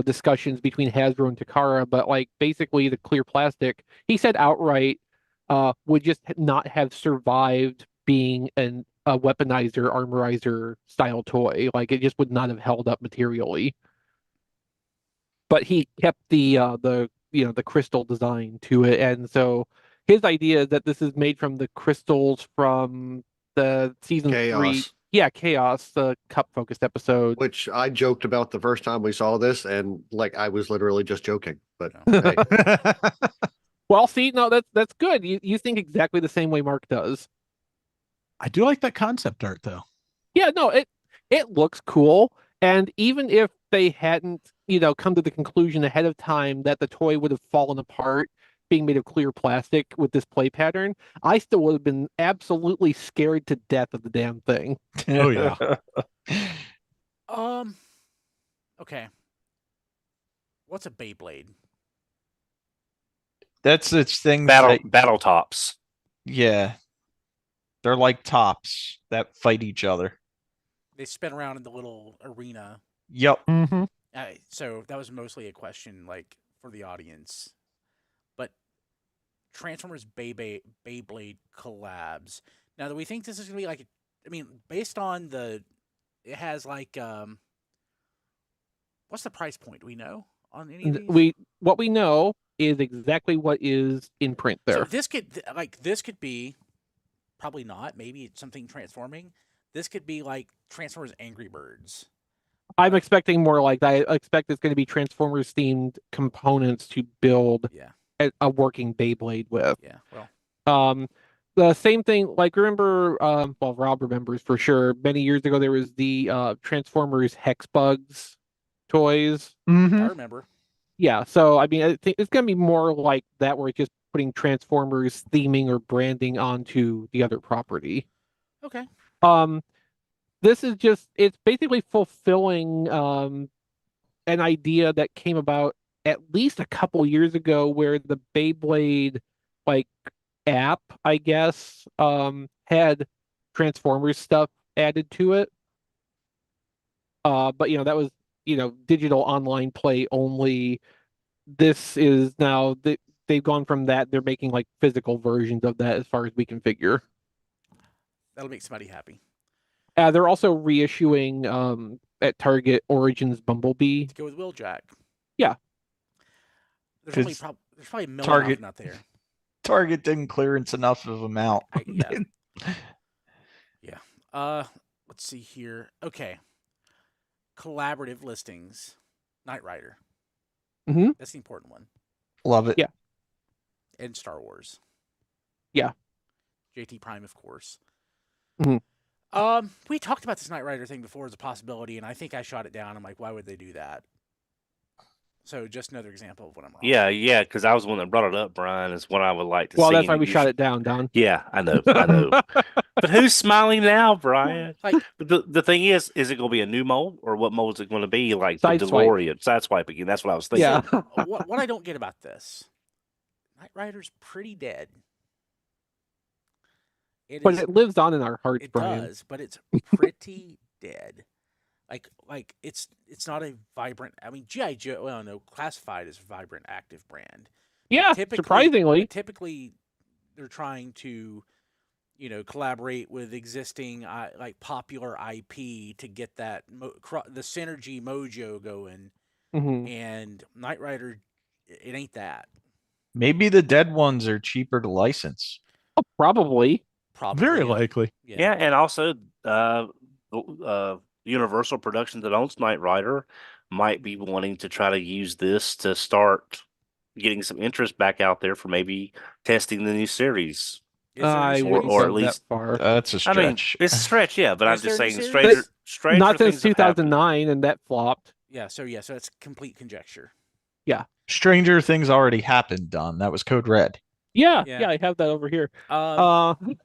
discussions between Hasbro and Takara, but like basically the clear plastic, he said outright, would just not have survived being a weaponizer, armorizer style toy. Like it just would not have held up materially. But he kept the crystal design to it, and so his idea is that this is made from the crystals from the season 3. Chaos. Yeah, Chaos, the cup focused episode. Which I joked about the first time we saw this, and like I was literally just joking. But hey, Well, see, no, that's good. You think exactly the same way Mark does. I do like that concept art though. Yeah, no, it looks cool. And even if they hadn't, come to the conclusion ahead of time that the toy would have fallen apart being made of clear plastic with this play pattern, I still would have been absolutely scared to death of the damn thing. Oh yeah. Okay. What's a Beyblade? That's its thing. Battle tops. Yeah. They're like tops that fight each other. They spin around in the little arena. Yep. Mm-hmm. So that was mostly a question like for the audience. But Transformers Beyblade collabs. Now, do we think this is going to be like, based on it has like, what's the price point? Do we know on any of these? What we know is exactly what is in print there. So this could be, probably not, maybe it's something transforming. This could be like Transformers Angry Birds. I'm expecting more like that. I expect it's going to be Transformers themed components to build a working Beyblade with. Yeah, well. The same thing, like remember, well, Rob remembers for sure, many years ago there was the Transformers Hex Bugs toys. Mm-hmm. I remember. Yeah, so I think it's going to be more like that where it's just putting Transformers theming or branding onto the other property. Okay. This is it's basically fulfilling an idea that came about at least a couple years ago where the Beyblade like app, I guess, had Transformers stuff added to it. But that was digital online play only. This is now they've gone from that, they're making like physical versions of that as far as we can figure. That'll make somebody happy. They're also reissuing at Target Origins Bumblebee. To go with Wheeljack. Yeah. There's probably a million Target out there. Target didn't clearance enough of them out. Yeah. Let's see here. Okay. Collaborative listings. Knight Rider. Mm-hmm. That's the important one. Love it. Yeah. and Star Wars. Yeah. JT Prime, of course. Mhm. We talked about this Knight Rider thing before as a possibility, and I think I shot it down. I'm like, why would they do that? So just another example of what I'm wrong. Yeah, because I was the one that brought it up, Brian, is what I would like to Well, see. that's why and we you shot should- it down, Don. Yeah, I know. But who's smiling now, Brian? Like, But the thing is it going to be a new mold, or what mold is it going to be? Like the Sideswipe. DeLorean, sideswipe again. That's what I was thinking. Yeah. what I don't get about this, Knight Rider's pretty dead. But it lives on in our hearts, It Brian. does, but it's pretty dead. Like it's not a vibrant. I mean, GI Joe. Well, no, classified as a vibrant, active brand. Yeah, surprisingly. Typically, they're trying to, collaborate with existing like popular IP to get that the synergy mojo going. Mhm. And Knight Rider, it ain't that. Maybe the dead ones are cheaper to license. Oh, probably. Probably Very likely. Yeah, and also Universal Productions that owns Knight Rider might be wanting to try to use this to start getting some interest back out there for maybe testing the new series. Is there a I series? wouldn't Or go at least- that far. That's a I mean, stretch. it's a stretch, yeah, but I'm Is there just a new saying series? stranger Not since things have happened. 2009, and that flopped. Yeah, so it's complete conjecture. Stranger Things already happened, Don. That was Code Red. Yeah, Yeah. I have that over here. Um,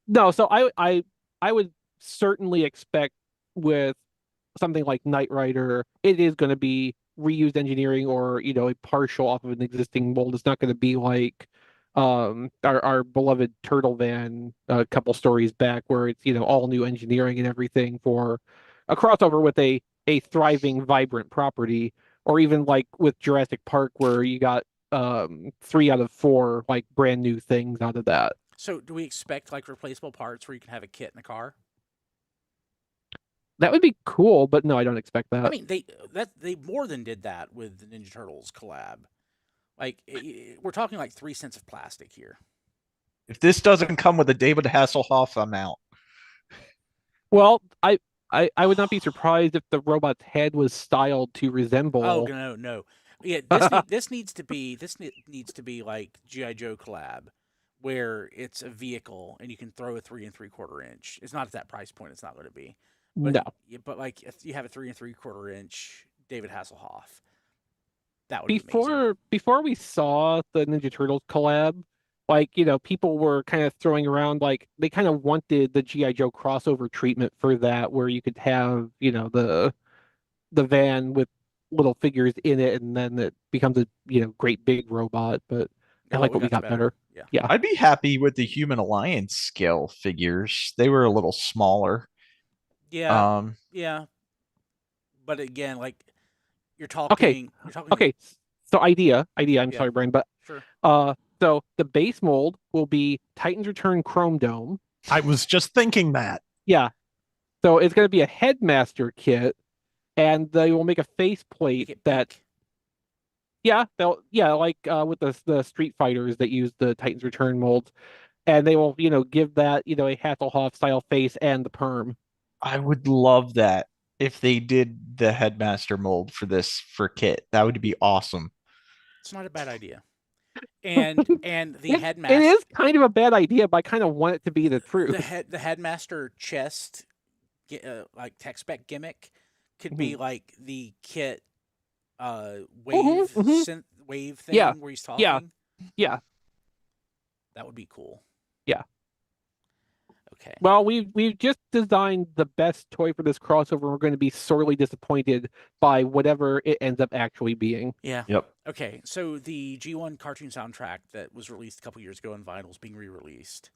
No, so I would certainly expect with something like Knight Rider, it is going to be reused engineering or a partial off of an existing mold. It's not going to be like our beloved Turtle Van a couple stories back where it's all new engineering and everything for a crossover with a thriving, vibrant property, or even like with Jurassic Park where you got 3 out of 4 like brand new things out of that. so do we expect like replaceable parts where you can have a kit in the car? That would be cool, but no, I don't expect that. I mean, they more than did that with the Ninja Turtles collab. Like we're talking like 3 cents of plastic here. If this doesn't come with a David Hasselhoff, I'm out. Well, I would not be surprised if the robot's head was styled to resemble. Oh no. Yeah, this needs to be like GI Joe collab, where it's a vehicle and you can throw a 3 3/4 inch. It's not at that price point. It's not going to be. But, No. But like if you have a 3 3/4 inch David Hasselhoff, that would be Before we saw the Ninja Turtles collab, like people were kind of throwing around like they kind of wanted the GI Joe crossover treatment for that, where you could have the van with little figures in it, and then it becomes a great big robot. But I like what we got better. Yeah. I'd be happy with the Human Alliance scale figures. They were a little smaller. Yeah. Yeah. But again, like you're talking. Okay. So idea. I'm Yeah. sorry, Brian, but Sure. so the base mold will be Titan's Return Chrome Dome. I was just thinking that. Yeah. So it's going to be a Headmaster kit, and they will make a faceplate that. Pink. Yeah, like with the Street Fighters that use the Titan's Return molds, and they will give that a Hasselhoff style face and the perm. I would love that if they did the Headmaster mold for Kit. That would be awesome. It's not a bad idea. And the headmaster. It is kind of a bad idea, but I kind of want it to be the truth. The headmaster chest, like tech spec gimmick, could be like the Kit, wave synth wave thing where he's talking. Yeah. That would be cool. Yeah. Okay. Well, we've just designed the best toy for this crossover. We're going to be sorely disappointed by whatever it ends up actually being. Yeah. Yep. Okay, so the G1 cartoon soundtrack that was released a couple years ago on vinyl is being re-released,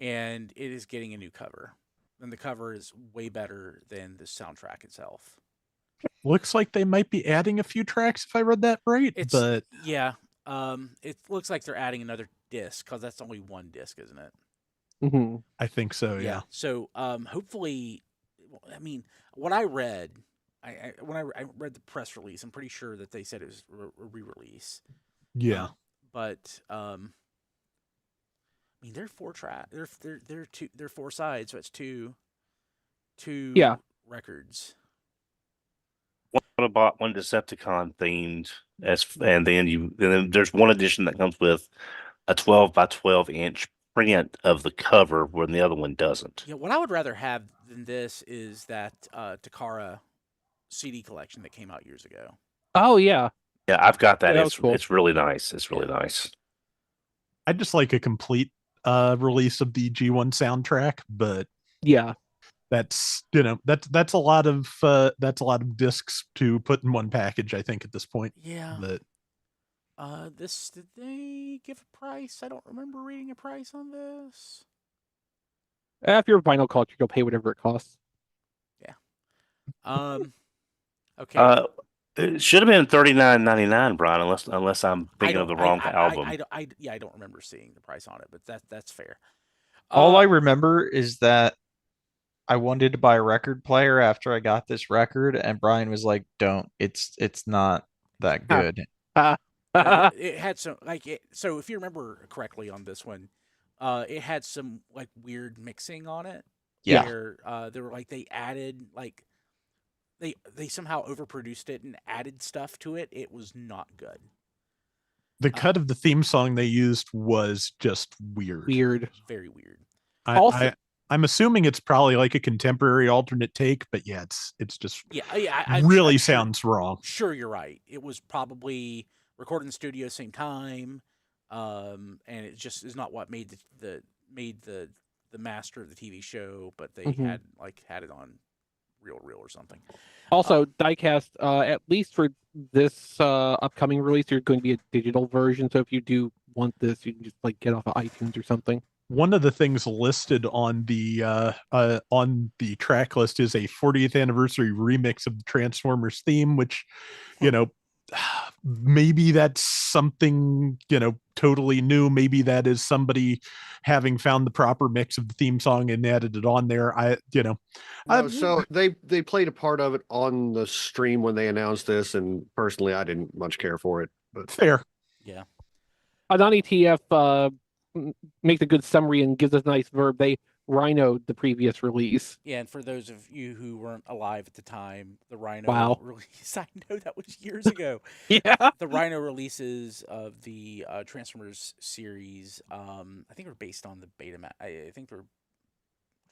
and it is getting a new cover. And the cover is way better than the soundtrack itself. Looks like they might be adding a few tracks if I read that right. But yeah, it looks like they're adding another disc because that's only one disc, isn't it? Mm-hmm. I think so. Yeah. So hopefully, I mean, what I read, when I read the press release, I'm pretty sure that they said it was a re-release. Yeah. But I mean, they're 4 track. They're 4 sides, so it's two records. would have bought one Decepticon themed, and then there's one edition that comes with a 12 by 12 inch print of the cover, when the other one doesn't. Yeah, what I would rather have than this is that Takara CD collection that came out years ago. Oh yeah. Yeah, I've got that. Yeah, that was cool. It's really nice. It's really nice. I'd just like a complete release of the G1 soundtrack, but yeah, that's that's a lot of discs to put in one package, I think, at this point. Yeah. But did they give a price? I don't remember reading a price on this. if you're a vinyl culture, you'll pay whatever it costs. Yeah. Okay. It should have been $39.99, Brian, unless I'm thinking of the wrong album. I don't remember seeing the price on it, but that's fair. All I remember is that I wanted to buy a record player after I got this record, and Brian was like, "Don't. It's not that good." It had some so if you remember correctly on this one, it had some like weird mixing on it. Yeah. Where they were like they added like they somehow overproduced it and added stuff to it. It was not good. the cut of the theme song they used was just weird. Very weird. I'm assuming it's probably like a contemporary alternate take, but yeah, it's just sounds wrong. Sure, you're right. It was probably recorded in the studio same time, and it just is not what made the master of the TV show. But they had it on reel or something. Also, diecast, at least for this upcoming release, there's going to be a digital version. So if you do want this, you can just get off of iTunes or something. One of the things listed on the track list is a 40th anniversary remix of the Transformers theme, which, maybe that's something, totally new. Maybe that is somebody having found the proper mix of the theme song and added it on there. So they played a part of it on the stream when they announced this, and personally, I didn't much care for it. But fair. Yeah. On ETF, makes a good summary and gives us a nice verb. They rhinoed the previous release. Yeah, and for those of you who weren't alive at the time, the Rhino release, I know that was years ago. Yeah. The Rhino releases of the Transformers series, I think were based on the Betamax. I think they were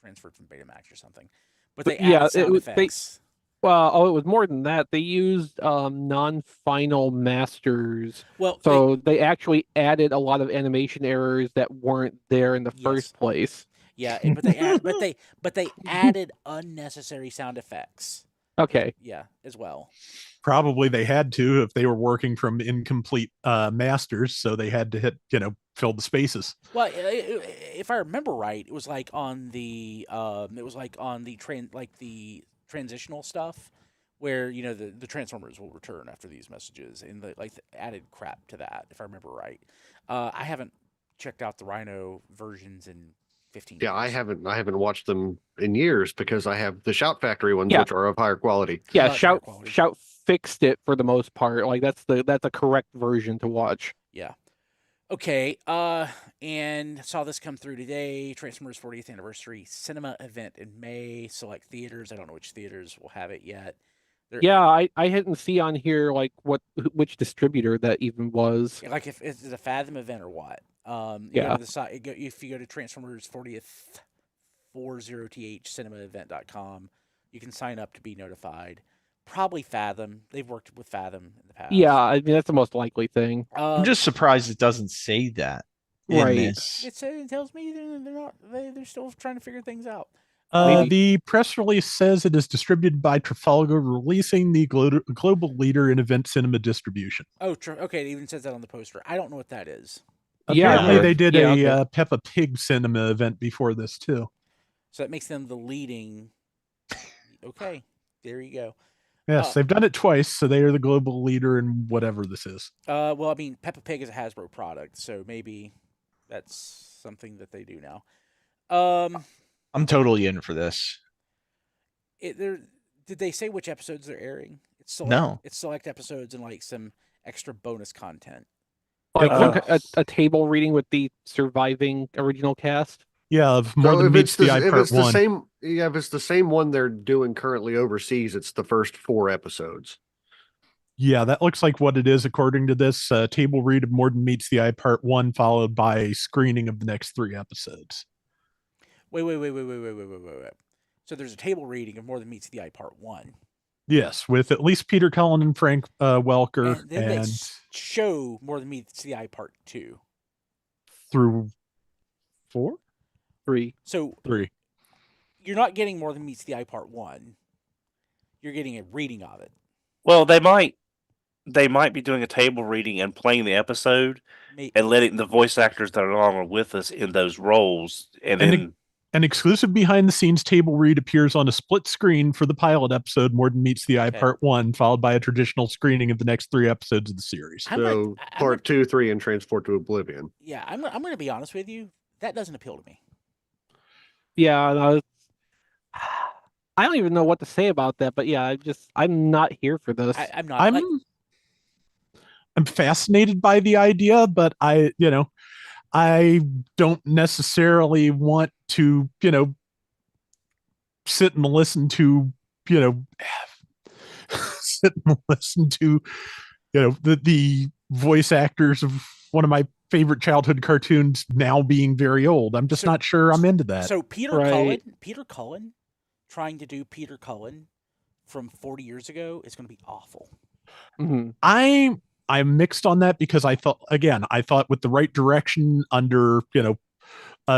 transferred from Betamax or something. But they added sound effects. It was more than that. They used non-final masters. So they actually added a lot of animation errors that weren't there in the first place. Yeah, but they added unnecessary sound effects. Okay. Yeah, as well. Probably they had to if they were working from incomplete masters, so they had to fill the spaces. Well, if I remember right, it was on the transitional stuff where the Transformers will return after these messages, and the added crap to that, if I remember right. I haven't checked out the Rhino versions in 15 years. I haven't watched them in years because I have the Shout Factory ones, which are of higher quality. Yeah, Shout fixed it for the most part. That's a correct version to watch. Yeah. Okay, and saw this come through today. Transformers 40th anniversary cinema event in May. Select theaters. I don't know which theaters will have it yet. I hadn't see on here which distributor that even was. If it's a Fathom event or what. Go to the site. If you go to Transformers 40th 40th.com, you can sign up to be notified. Probably Fathom. They've worked with Fathom in the past. Yeah, I mean that's the most likely thing. I'm just surprised it doesn't say that. Right. It tells me they're still trying to figure things out. The press release says it is distributed by Trafalgar, releasing the global leader in event cinema distribution. Oh, okay. It even says that on the poster. I don't know what that is. Apparently, they did a Peppa Pig cinema event before this too. So that makes them the leading. Okay, there you go. Yes, they've done it twice, so they are the global leader in whatever this is. Well, I mean, Peppa Pig is a Hasbro product, so maybe that's something that they do now. I'm totally in for this. Did they say which episodes they're airing? No. It's select episodes and some extra bonus content. A table reading with the surviving original cast. Yeah, of more than meets the eye part one. If it's the same one they're doing currently overseas, it's the first 4 episodes. Yeah, that looks like what it is according to this table read of More Than Meets the Eye Part 1, followed by a screening of the next 3 episodes. Wait. So there's a table reading of More Than Meets the Eye Part 1. Yes, with at least Peter Cullen and Frank Welker, And then they show More Than Meets the Eye Part 2. Through 4? 3. So 3. You're not getting More Than Meets the Eye Part 1. You're getting a reading of it. Well, they might be doing a table reading and playing the episode and letting the voice actors that are on with us in those roles, and then an exclusive behind-the-scenes table read appears on a split screen for the pilot episode, More Than Meets the Eye Part 1, followed by a traditional screening of the next 3 episodes of the series. So Part 2, 3, and Transport to Oblivion. Yeah, I'm going to be honest with you. That doesn't appeal to me. Yeah, no, I don't even know what to say about that, but yeah, I'm not here for this. I'm not. I'm fascinated by the idea, but I don't necessarily want to, sit and listen to, the voice actors of one of my favorite childhood cartoons now being very old. I'm just not sure I'm into that. So Peter Cullen trying to do Peter Cullen from 40 years ago is going to be awful. Mm-hmm. I'm mixed on that because I thought with the right direction under,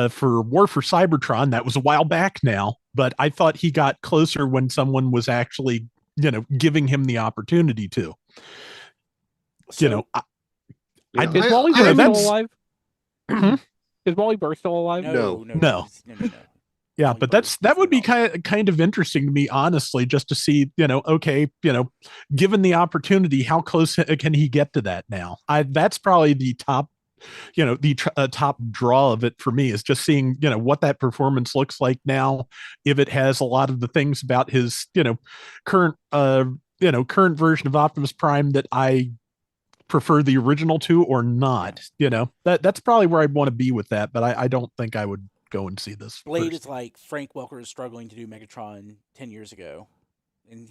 for War for Cybertron, that was a while back now, but I thought he got closer when someone was actually, giving him the opportunity to. So, is Wally Burr still alive? Is Wally Burr still alive? No. Yeah, but that would be kind of interesting to me, honestly, just to see, given the opportunity, how close can he get to that now? That's probably the top, top draw of it for me, is just seeing, what that performance looks like now, if it has a lot of the things about his, current version of Optimus Prime that I prefer the original to or not. That's probably where I'd want to be with that, but I don't think I would go and see this. Blade is like Frank Welker is struggling to do Megatron 10 years ago. And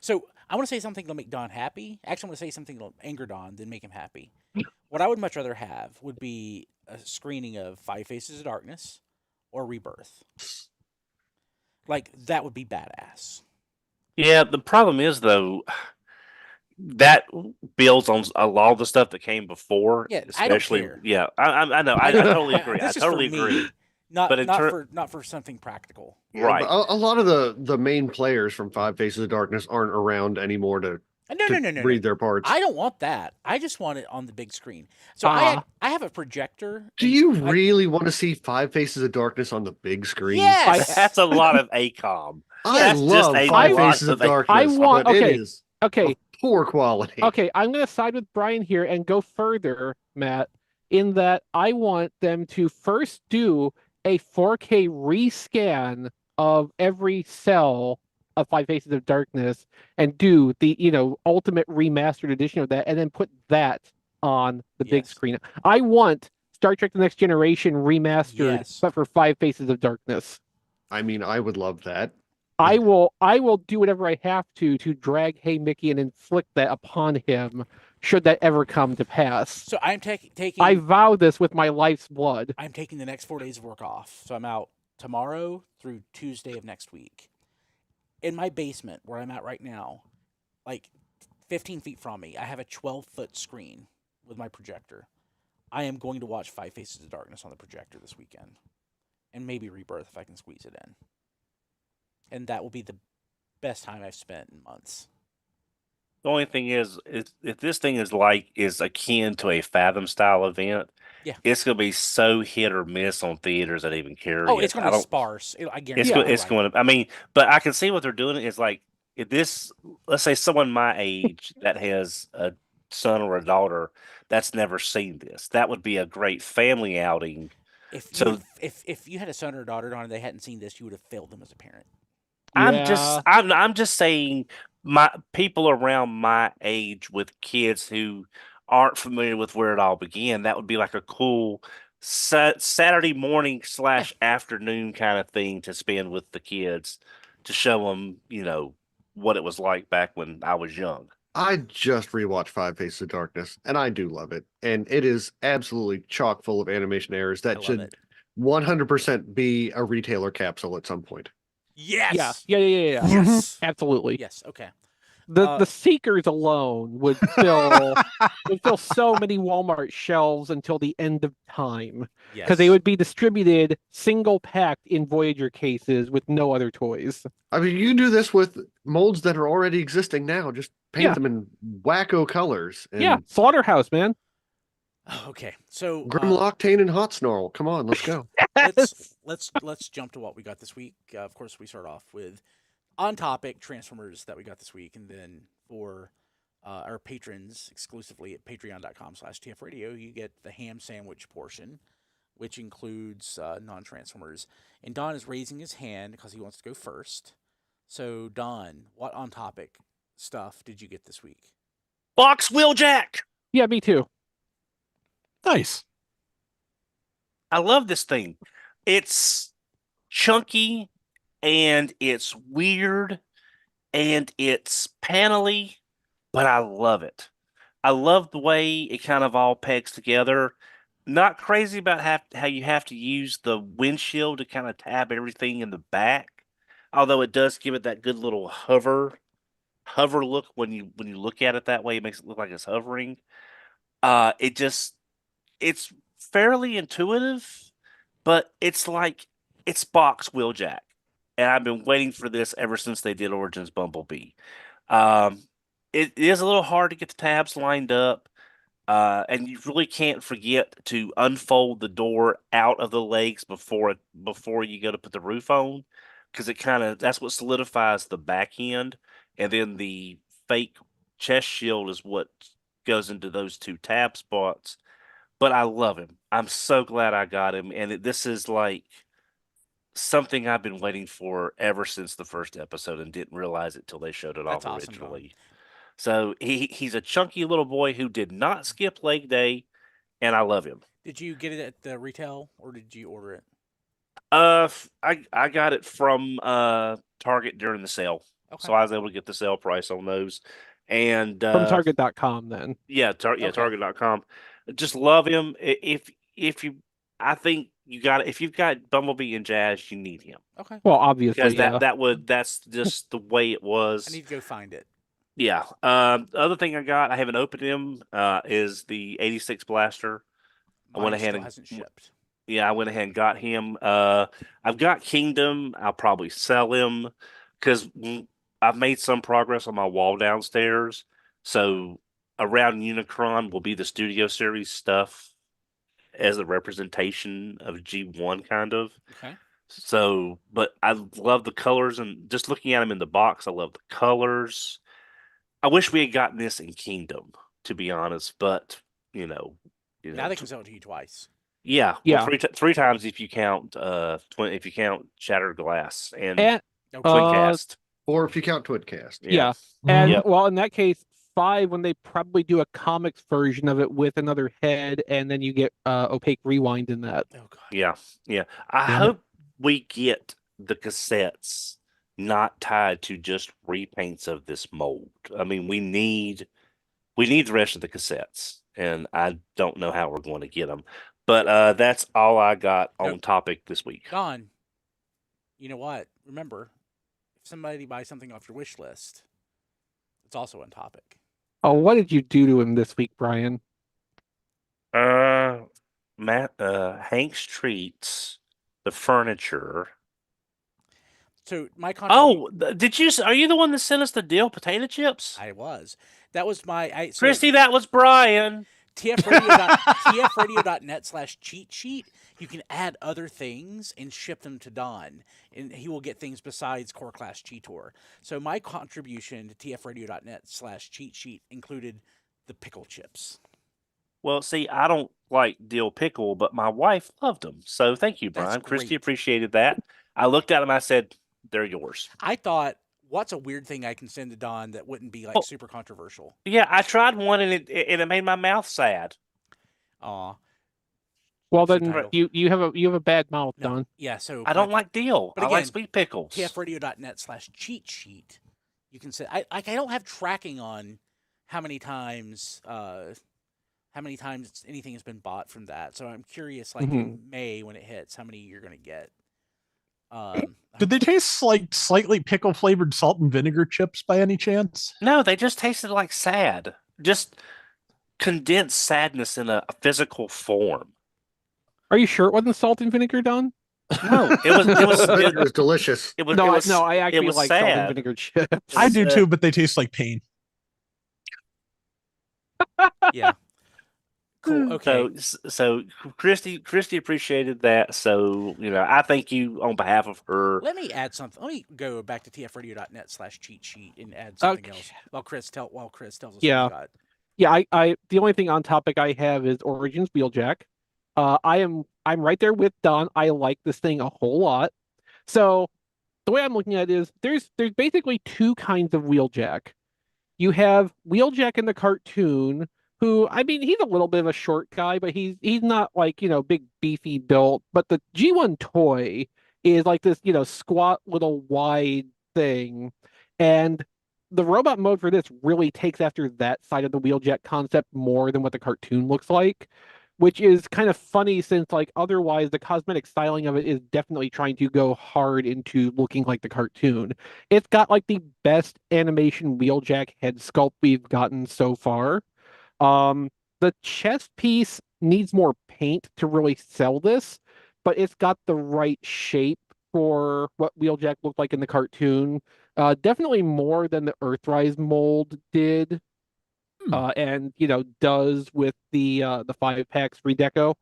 so I want to say something that'll make Don happy. Actually, I want to say something that'll anger Don than make him happy. What I would much rather have would be a screening of Five Faces of Darkness or Rebirth. Like, that would be badass. Yeah, the problem is, though, that builds on a lot of the stuff that came before. Yeah, especially. I don't care. Yeah, I know. I totally agree. I totally agree. Not for something practical. Right. A lot of the main players from Five Faces of Darkness aren't around anymore to read their parts. I don't want that. I just want it on the big screen. So I have a projector. Do you really want to see Five Faces of Darkness on the big screen? Yes. That's a lot of ACOM. I love Five Faces of Darkness. It is poor quality. Okay, I'm going to side with Brian here and go further, Matt, in that I want them to first do a 4K rescan of every cell of Five Faces of Darkness and do the, ultimate remastered edition of that and then put that on the big screen. I want Star Trek The Next Generation remastered, but for Five Faces of Darkness. I mean, I would love that. I will do whatever I have to drag Hey Mickey and inflict that upon him, should that ever come to pass. So I'm taking. I vow this with my life's blood. I'm taking the next 4 days of work off, so I'm out tomorrow through Tuesday of next week. In my basement, where I'm at right now, like 15 feet from me, I have a 12-foot screen with my projector. I am going to watch Five Faces of Darkness on the projector this weekend, and maybe Rebirth if I can squeeze it in. And that will be the best time I've spent in months. The only thing is if this thing is akin to a Fathom style event, it's going to be so hit or miss on theaters that even carry. Oh, it's going to be sparse. I guarantee. It's going to. I mean, but I can see what they're doing is like if this. Let's say someone my age that has a son or a daughter that's never seen this, that would be a great family outing. If you had a son or a daughter, Don, and they hadn't seen this, you would have failed them as a parent. I'm just saying my people around my age with kids who aren't familiar with where it all began, that would be like a cool Saturday morning / afternoon kind of thing to spend with the kids to show them, what it was like back when I was young. I just rewatched Five Faces of Darkness, and I do love it. And it is absolutely chock full of animation errors I that love should it. 100% be a retailer capsule at some point. Yes. Yeah. Yes. Absolutely. Yes. Okay. The Seekers alone would fill so many Walmart shelves until the end of time Yes. because they would be distributed single packed in Voyager cases with no other toys. I mean, you can do this with molds that are already existing now. Just paint Yeah. them in wacko colors. And Yeah, Slaughterhouse, man. Okay. So Grimlock, and Hot Snarl. Come on, let's go. let's jump to what we got this week. Of course, we start off with on topic Transformers that we got this week, and then for our patrons exclusively at patreon.com/tfradio, you get the ham sandwich portion, which includes non-Transformers. And Don is raising his hand because he wants to go first. So, Don, what on topic stuff did you get this week? Box Wheeljack. Yeah, me too. Nice. I love this thing. It's chunky and it's weird and it's panely, but I love it. I love the way it kind of all pegs together. Not crazy about how you have to use the windshield to kind of tab everything in the back, although it does give it that good little hover look when you look at it that way. It makes it look like it's hovering. It's fairly intuitive, but it's box Wheeljack, and I've been waiting for this ever since they did Origins Bumblebee. It is a little hard to get the tabs lined up, and you really can't forget to unfold the door out of the legs before you go to put the roof on, because that's what solidifies the back end, and then the fake chest shield is what goes into those two tab spots. But I love him. I'm so glad I got him, and this is like something I've been waiting for ever since the first episode, and didn't realize it till they showed it That's off awesome, Don. originally. So he's a chunky little boy who did not skip leg day, and I love him. Did you get it at the retail or did you order it? I got it from Target during the sale, Okay. so I was able to get the sale price on those. And From Target.com, then. yeah, Okay. Target.com. Just love him. I think you got it. If you've got Bumblebee and Jazz, you need him. Okay. Well, obviously, Because yeah. that's just the way it was. I need to go find it. Yeah. The other thing I got, I haven't opened him, is the 86 blaster. Mine I went ahead still and hasn't shipped. yeah, I went ahead and got him. I've got Kingdom. I'll probably sell him because I've made some progress on my wall downstairs. So around Unicron will be the Studio Series stuff as a representation of G1 kind of. Okay. So, but I love the colors, and just looking at them in the box, I love the colors. I wish we had gotten this in Kingdom, to be honest, but Now they can sell it to you twice. yeah, Yeah. well, three times if you count if you count Shattered Glass and And Okay. Twin-cast. Or if you count Twitcast. yeah. And Yep. well, in that case, 5 when they probably do a comics version of it with another head, and then you get opaque rewind in that. Oh god. Yeah. I Damn it. hope we get the cassettes not tied to just repaints of this mold. I mean, we need the rest of the cassettes, and I don't know how we're going to get them. But that's all I got on topic this week. Don, you know what? Remember, if somebody buys something off your wish list, it's also on topic. Oh, what did you do to him this week, Brian? Hank's Treats, the furniture. So my Oh, are you the one that sent us the deal potato chips? I was. That was my Christy, that was Brian. tfradio.net/cheat sheet. You can add other things and ship them to Don, and he will get things besides core class Cheetor. So my contribution to tfradio.net/cheat sheet included the pickle chips. Well, see, I don't like dill pickle, but my wife loved them. So thank you, That's Brian. Christy great. appreciated that. I looked at them. I said, they're yours. I thought, what's a weird thing I can send to Don that wouldn't be like super controversial? Yeah, I tried one and it made my mouth sad. Aw. Well, What's the then title? you have a bad mouth, No, Don. yeah, so I don't like dill. But I like again, sweet pickles. tfradio.net/cheat sheet. You can say I don't have tracking on how many times anything has been bought from that. So I'm curious, like in May when it hits, how many you're gonna get. Did they taste like slightly pickle flavored salt and vinegar chips by any chance? No, they just tasted like sad. Just condensed sadness in a physical form. Are you sure it wasn't salt and vinegar, Don? No, it was Vinegar is delicious. it was No, it was, I it actually was like salt and sad. vinegar chips. I do Uh, too, but they taste like pain. Yeah. Cool. Okay. So Christy appreciated that. So, I thank you on behalf of her. Let me add something. Let me go back to tfradio.net/cheat sheet and add something else while Chris tells us what Yeah. he got. Yeah, I the only thing on topic I have is Origins Wheeljack. I'm right there with Don. I like this thing a whole lot. So the way I'm looking at it is there's basically two kinds of Wheeljack. You have Wheeljack in the cartoon, who, I mean, he's a little bit of a short guy, but he's not like, big beefy built. But the G1 toy is like this, squat little wide thing. And the robot mode for this really takes after that side of the Wheeljack concept more than what the cartoon looks like, which is kind of funny since like otherwise the cosmetic styling of it is definitely trying to go hard into looking like the cartoon. It's got like the best animation Wheeljack head sculpt we've gotten so far. The chest piece needs more paint to really sell this, but it's got the right shape for what Wheeljack looked like in the cartoon. Definitely more than the Earthrise mold did, and does with the 5 packs redeco,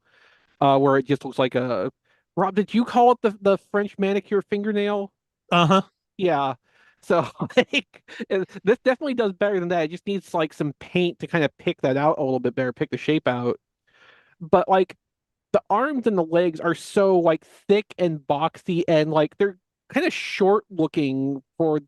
where it just looks like a. Rob, did you call it the French manicure fingernail? Uh-huh. Yeah. So like this definitely does better than that. It just needs like some paint to kind of pick that out a little bit better, pick the shape out. But like the arms and the legs are so like thick and boxy, and like they're kind of short looking for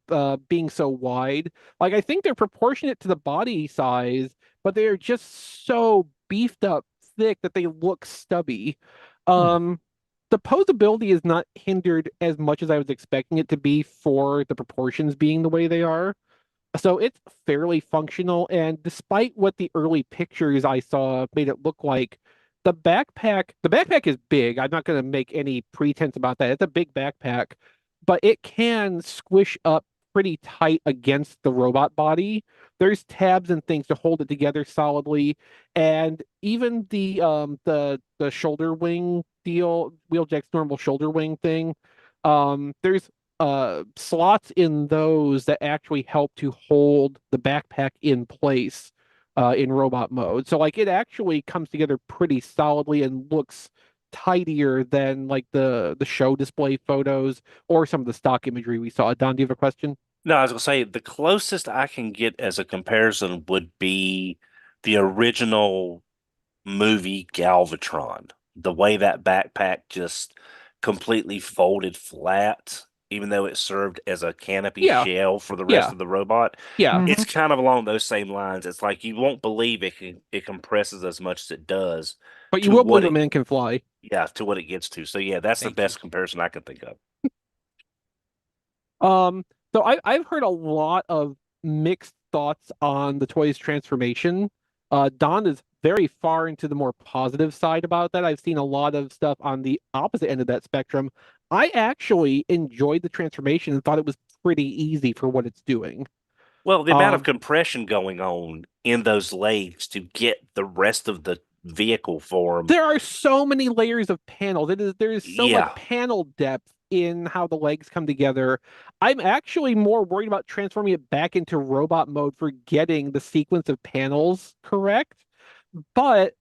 being so wide. Like I think they're proportionate to the body size, but they are just so beefed up thick that they look stubby. The posability is not hindered as much as I was expecting it to be for the proportions being the way they are. So it's fairly functional, and despite what the early pictures I saw made it look like, the backpack is big. I'm not going to make any pretense about that. It's a big backpack, but it can squish up pretty tight against the robot body. There's tabs and things to hold it together solidly, and even the shoulder wing deal, Wheeljack's normal shoulder wing thing, there's slots in those that actually help to hold the backpack in place in robot mode. So like it actually comes together pretty solidly and looks tidier than like the show display photos or some of the stock imagery we saw. Don, do you have a question? No, I was gonna say the closest I can get as a comparison would be the original movie Galvatron. The way that backpack just completely folded flat, even though it served as a canopy Yeah. shell for the rest Yeah. of the robot. Yeah. It's kind of along those same lines. It's like you won't believe it compresses as much as it does But you to will what believe a it man can fly. to what it gets to. So yeah, that's the Thank you. best comparison I can think of. So I've heard a lot of mixed thoughts on the toy's transformation. Don is very far into the more positive side about that. I've seen a lot of stuff on the opposite end of that spectrum. I actually enjoyed the transformation and thought it was pretty easy for what it's doing. Well, the amount of Um, compression going on in those legs to get the rest of the vehicle form. There are so many layers of panels. There is so much Yeah. panel depth in how the legs come together. I'm actually more worried about transforming it back into robot mode for getting the sequence of panels correct. But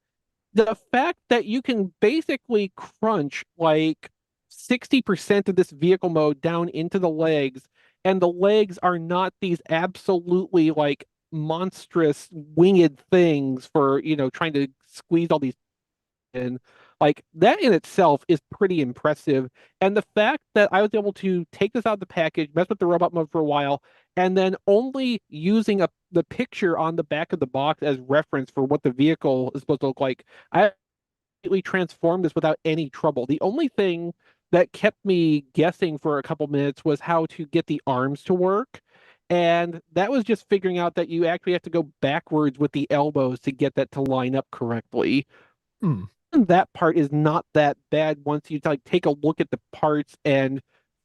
the fact that you can basically crunch like 60% of this vehicle mode down into the legs, and the legs are not these absolutely like monstrous winged things for, trying to squeeze all these in. Like that in itself is pretty impressive. And the fact that I was able to take this out of the package, mess with the robot mode for a while, and then only using the picture on the back of the box as reference for what the vehicle is supposed to look like, I completely transformed this without any trouble. The only thing that kept me guessing for a couple minutes was how to get the arms to work. And that was just figuring out that you actually have to go backwards with the elbows to get that to line up correctly. Hmm. And that part is not that bad once you like take a look at the parts and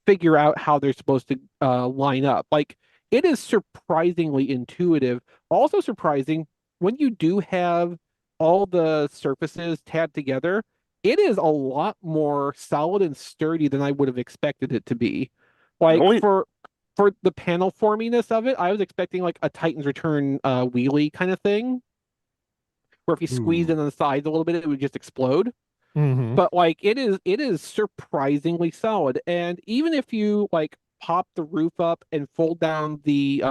figure out how they're supposed to line up. Like it is surprisingly intuitive. Also surprising when you do have all the surfaces tabbed together, it is a lot more solid and sturdy than I would have expected it to be. Like Only- for the panel forminess of it, I was expecting like a Titan's Return wheelie kind of thing, where if you squeeze Ooh. it on the sides a little bit, it would just explode. Mhm. But like it is surprisingly solid. And even if you like pop the roof up and fold down the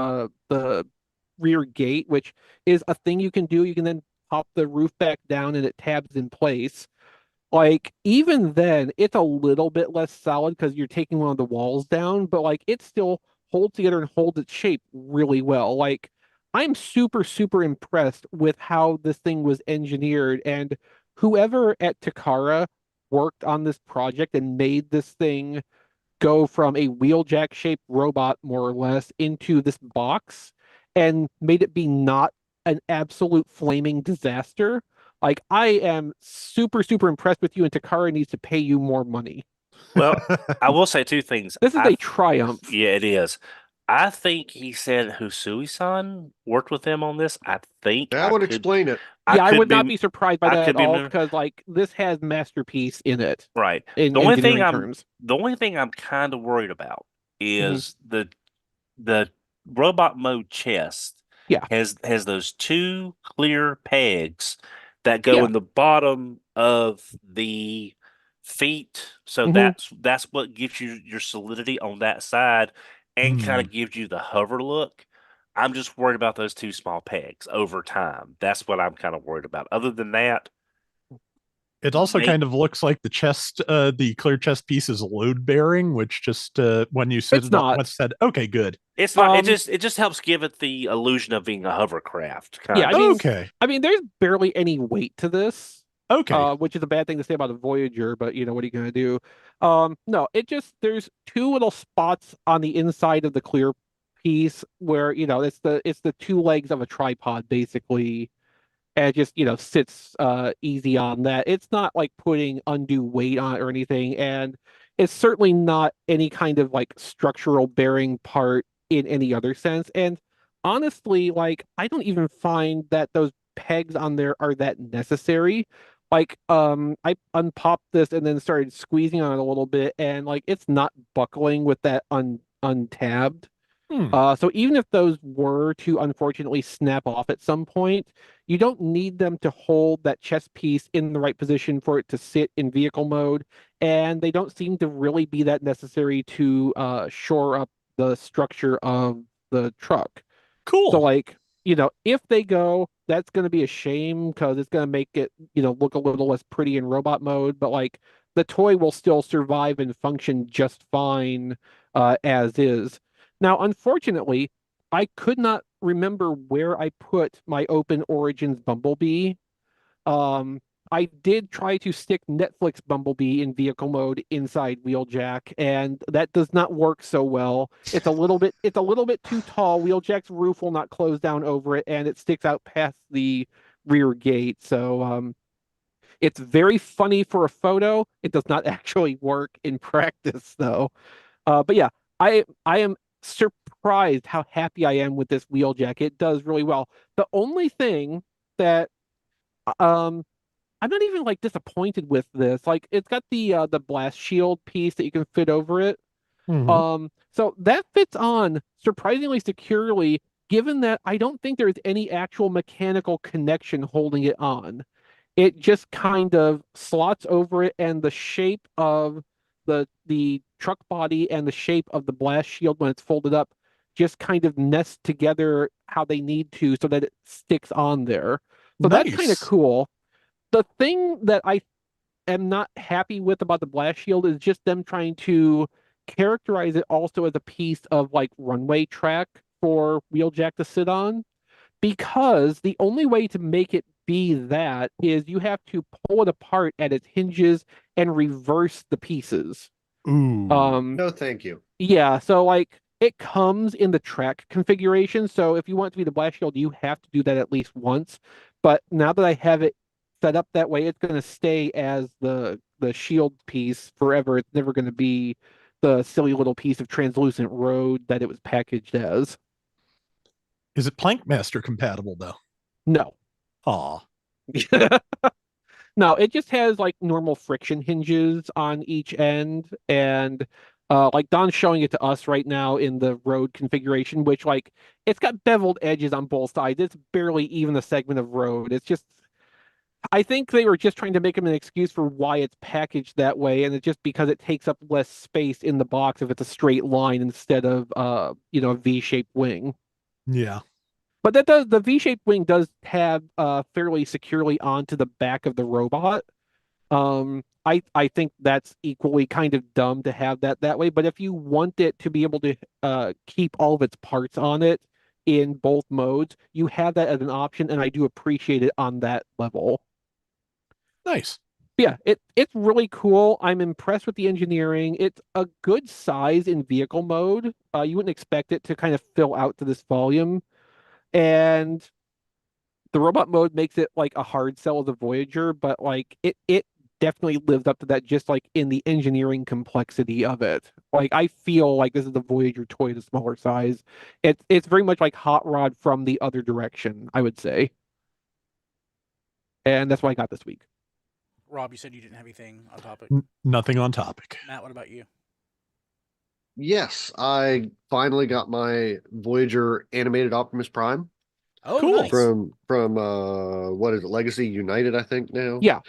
rear gate, which is a thing you can do, you can then pop the roof back down and it tabs in place. Like even then, it's a little bit less solid because you're taking one of the walls down, but like it still holds together and holds its shape really well. Like I'm super impressed with how this thing was engineered, and whoever at Takara worked on this project and made this thing go from a wheeljack shaped robot more or less into this box and made it be not an absolute flaming disaster. Like I am super impressed with you, and Takara needs to pay you more money. Well, I will say two things. This is a triumph. Yeah, it is. I think he said Husui-san worked with him on this. I think That would explain it. Yeah, I could would not be surprised by I that could at be all mi- because like this has masterpiece in it right. in The only thing engineering I'm terms. the only thing I'm kind of worried about Mhm. is the robot mode chest Yeah. has those two clear pegs that go Yeah. in the bottom of the feet. So Mhm. that's what gives you your solidity on that side and kind Hmm. of gives you the hover look. I'm just worried about those two small pegs over time. That's what I'm kind of worried about. Other than that, It also they kind of looks like the chest, the clear chest piece is load bearing, which just when you set It's it up not. once, said, okay, good. it's not Um, it just helps give it the illusion of being a hovercraft Yeah, kind of. Okay, I mean, there's barely any weight to this, okay. which is a bad thing to say about a Voyager, but you know, what are you gonna do? No, it just there's two little spots on the inside of the clear piece where, you know, it's the two legs of a tripod basically, and it just, you know, sits easy on that. It's not like putting undue weight on it or anything, and it's certainly not any kind of like structural bearing part in any other sense. And honestly, like I don't even find that those pegs on there are that necessary. Like I unpopped this and then started squeezing on it a little bit, and like it's not buckling with that untabbed. Hmm. So even if those were to unfortunately snap off at some point, you don't need them to hold that chest piece in the right position for it to sit in vehicle mode, and they don't seem to really be that necessary to shore up the structure of the truck. So Cool. like, you know, if they go, that's going to be a shame because it's going to make it, you know, look a little less pretty in robot mode, but like the toy will still survive and function just fine as is. Now, unfortunately, I could not remember where I put my Open Origins Bumblebee. Um, I did try to stick Netflix Bumblebee in vehicle mode inside Wheeljack, and that does not work so well. It's a little bit too tall. Wheeljack's roof will not close down over it, and it sticks out past the rear gate. So it's very funny for a photo. It does not actually work in practice, though. But yeah, I am surprised how happy I am with this Wheeljack. It does really well. The only thing that um I'm not even like disappointed with this. Like it's got the blast shield piece that you can fit over it. Mhm. So that fits on surprisingly securely, given that I don't think there's any actual mechanical connection holding it on. It just kind of slots over it, and the shape of the truck body and the shape of the blast shield when it's folded up just kind of nest together how they need to so that it sticks on there. So that's kind of Nice. cool. The thing that I am not happy with about the blast shield is just them trying to characterize it also as a piece of like runway track for Wheeljack to sit on, because the only way to make it be that is you have to pull it apart at its hinges and reverse the pieces. Ooh. Um, No, thank you. yeah, so like it comes in the track configuration. So if you want it to be the blast shield, you have to do that at least once. But now that I have it set up that way, it's going to stay as the shield piece forever. It's never going to be the silly little piece of translucent road that it was packaged as. Is it Plankmaster compatible though? No. Aw. No, it just has like normal friction hinges on each end, and like Don's showing it to us right now in the road configuration, which like it's got beveled edges on both sides. It's barely even a segment of road. It's just I think they were just trying to make him an excuse for why it's packaged that way, and it's just because it takes up less space in the box if it's a straight line instead of a V-shaped wing. Yeah. But the V-shaped wing does tab fairly securely onto the back of the robot. I think that's equally kind of dumb to have that way. But if you want it to be able to keep all of its parts on it in both modes, you have that as an option, and I do appreciate it on that level. Nice. Yeah, it's really cool. I'm impressed with the engineering. It's a good size in vehicle mode. You wouldn't expect it to kind of fill out to this volume. And the robot mode makes it like a hard sell as a Voyager, but like it definitely lives up to that just like in the engineering complexity of it. Like I feel like this is the Voyager toy, the smaller size. It's very much like Hot Rod from the other direction, I would say. And that's what I got this week. Rob, you said you didn't have anything on topic. Nothing on topic. Matt, what about you? Yes, I finally got my Voyager animated Optimus Prime. Oh, Cool. nice. From what is it, Legacy United, I think now. Yeah.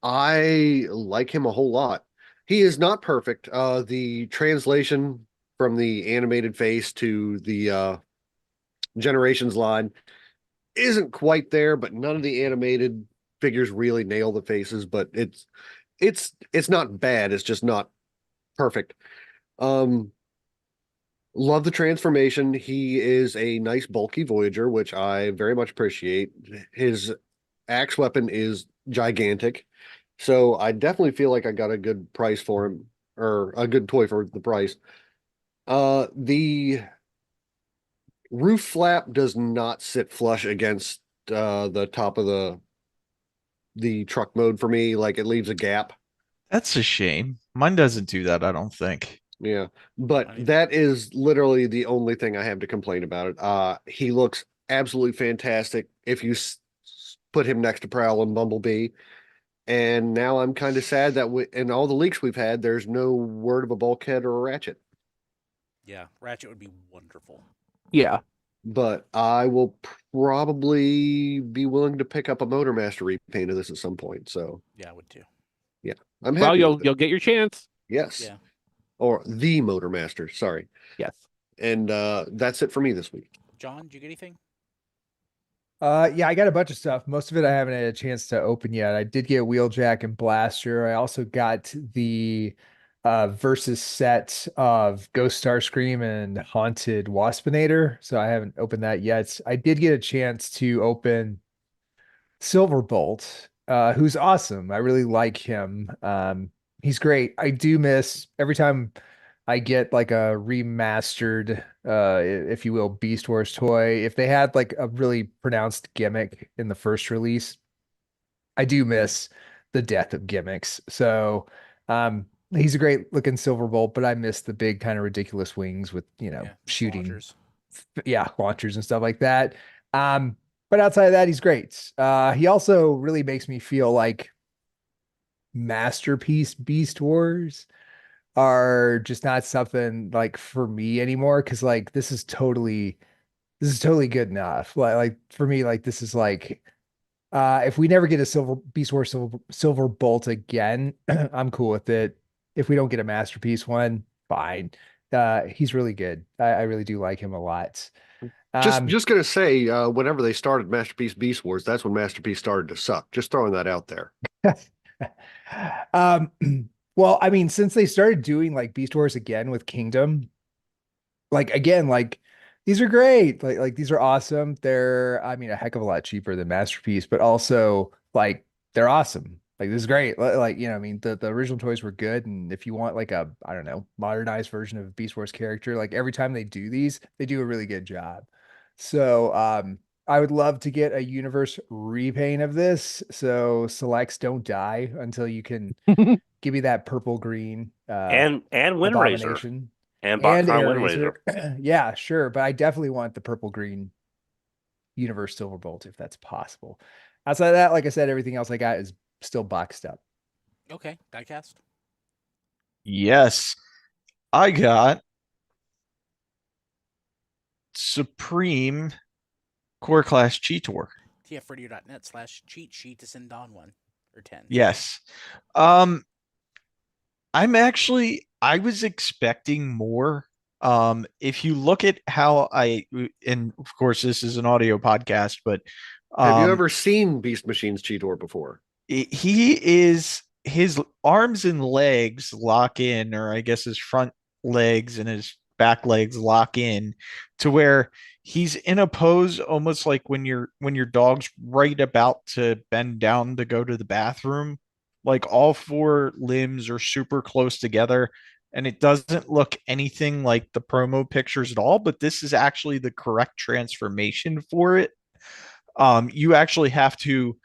I like him a whole lot. He is not perfect. The translation from the animated face to the Generations line isn't quite there, but none of the animated figures really nail the faces, but it's not bad, it's just not perfect. Love the transformation. He is a nice bulky Voyager, which I very much appreciate. His axe weapon is gigantic, so I definitely feel like I got a good price for him, or a good toy for the price. The roof flap does not sit flush against the top of the truck mode for me. Like it leaves a gap. That's a shame. Mine doesn't do that, I don't think. Yeah, but I mean- that is literally the only thing I have to complain about it. He looks absolutely fantastic if you put him next to Prowl and Bumblebee. And now I'm kind of sad that in all the leaks we've had, there's no word of a Bulkhead or a Ratchet. Yeah, Ratchet would be wonderful. Yeah. But I will probably be willing to pick up a Motormaster repaint of this at some point. So Yeah, I would too. I'm Well, happy. you'll with it. you'll get your chance. Yes. Yeah. Or the Motormaster. Sorry. Yes. And that's it for me this week. John, did you get anything? Yeah, I got a bunch of stuff. Most of it I haven't had a chance to open yet. I did get Wheeljack and Blaster. I also got the versus set of Ghost Starscream and Haunted Waspinator. So I haven't opened that yet. I did get a chance to open Silverbolt, who's awesome. I really like him. He's great. I do miss every time I get like a remastered, if you will, Beast Wars toy. If they had like a really pronounced gimmick in the first release, I do miss the death of gimmicks. So, he's a great looking Silverbolt, but I miss the big kind of ridiculous wings with, Yeah, shooting, launchers. launchers and stuff like that. But outside of that, he's great. He also really makes me feel like Masterpiece Beast Wars are just not something like for me anymore, because like this is totally good enough. Like for me, like this is like if we never get a Silver Beast Wars Silver Bolt again, I'm cool with it. If we don't get a Masterpiece one, fine. He's really good. I really do like him a lot. Just gonna say, whenever they started Masterpiece Beast Wars, that's when Masterpiece started to suck. Just throwing that out there. Well, I mean, since they started doing like Beast Wars again with Kingdom, like again, like these are great. Like these are awesome. They're, I mean, a heck of a lot cheaper than Masterpiece, but also like they're awesome. Like this is great. Like, I mean, the original toys were good, and if you want like a, I don't know, modernized version of Beast Wars character, like every time they do these, they do a really good job. So, I would love to get a universe repaint of this. So selects don't die until you can give me that purple green And Windraiser abomination and and BotCon Air Windraiser. Razor. Yeah, sure, but I definitely want the purple green universe Silverbolt if that's possible. Outside of that, like I said, everything else I got is still boxed up. Okay, diecast. Yes, I got Supreme Core Class Cheetor. tfradio.net/cheat sheet to send Don 1 or 10. Yes. I was expecting more. If you look at how and of course this is an audio podcast, but Have you ever seen Beast Machine's Cheetor before? his arms and legs lock in, or I guess his front legs and his back legs lock in to where he's in a pose almost like when your dog's right about to bend down to go to the bathroom. Like all four limbs are super close together, and it doesn't look anything like the promo pictures at all, but this is actually the correct transformation for it. You actually have to,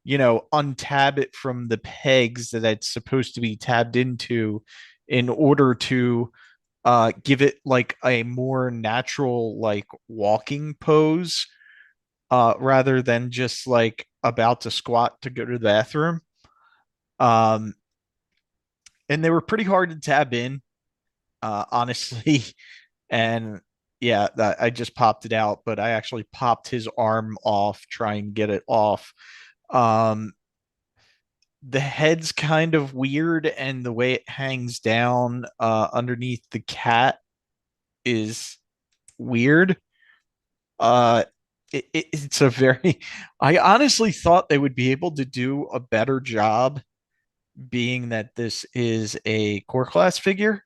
untab it from the pegs that it's supposed to be tabbed into in order to give it like a more natural like walking pose, rather than just like about to squat to go to the bathroom. Um, and they were pretty hard to tab in, honestly. And yeah, I just popped it out, but I actually popped his arm off, try and get it off. Um, the head's kind of weird, and the way it hangs down underneath the cat is weird. Uh, it's a very. I honestly thought they would be able to do a better job, being that this is a core class figure.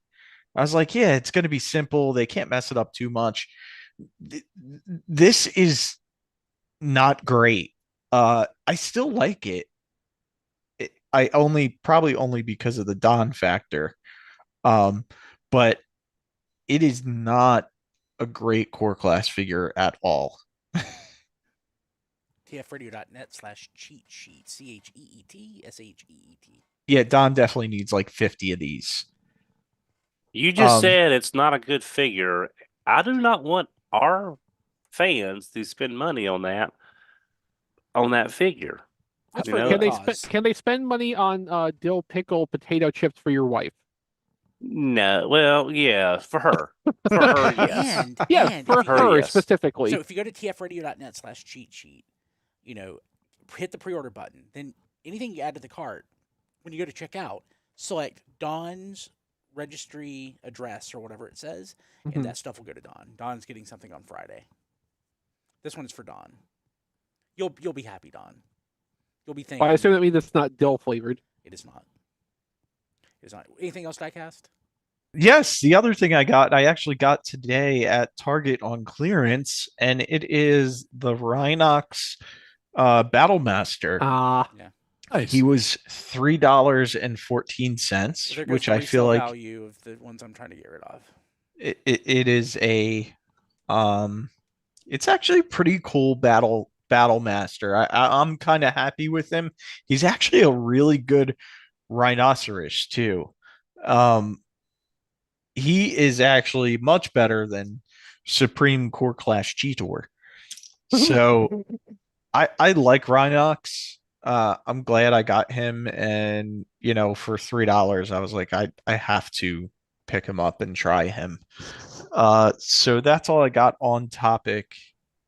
I was like, yeah, it's going to be simple. They can't mess it up too much. This is not great. I still like it. I probably only because of the Don factor. Um, but it is not a great core class figure at all. tfradio.net/cheat sheet. CHEETSHEET. Yeah, Don definitely needs like 50 of these. You just said it's not a good figure. I do not want our fans to spend money on that figure. That's You for a know, good cause. Can they spend money on dill pickle potato chips for your wife? No, well, yeah, for her. For her, yes. And for if you- her yes. specifically. So if you go to tfradio.net/cheat sheet, hit the pre-order button. Then anything you add to the cart, when you go to checkout, select Don's registry address or whatever it says, and that stuff will go to Don. Don's getting something on Friday. This one's for Don. You'll be happy, Don. You'll be thinking. I assume that means it's not dill flavored. It is not. It is not. Anything else, diecast? Yes, the other thing I actually got today at Target on clearance, and it is the Rhinox Battlemaster. Yeah. Nice. He was $3.14, There goes which the I feel resale like value of the ones I'm trying to get rid of. it is a it's actually a pretty cool Battlemaster. I'm kind of happy with him. He's actually a really good rhinoceros too. He is actually much better than Supreme Core Class Cheetor. So I like Rhinox. I'm glad I got him, and for $3, I was like, I have to pick him up and try him. So that's all I got on topic,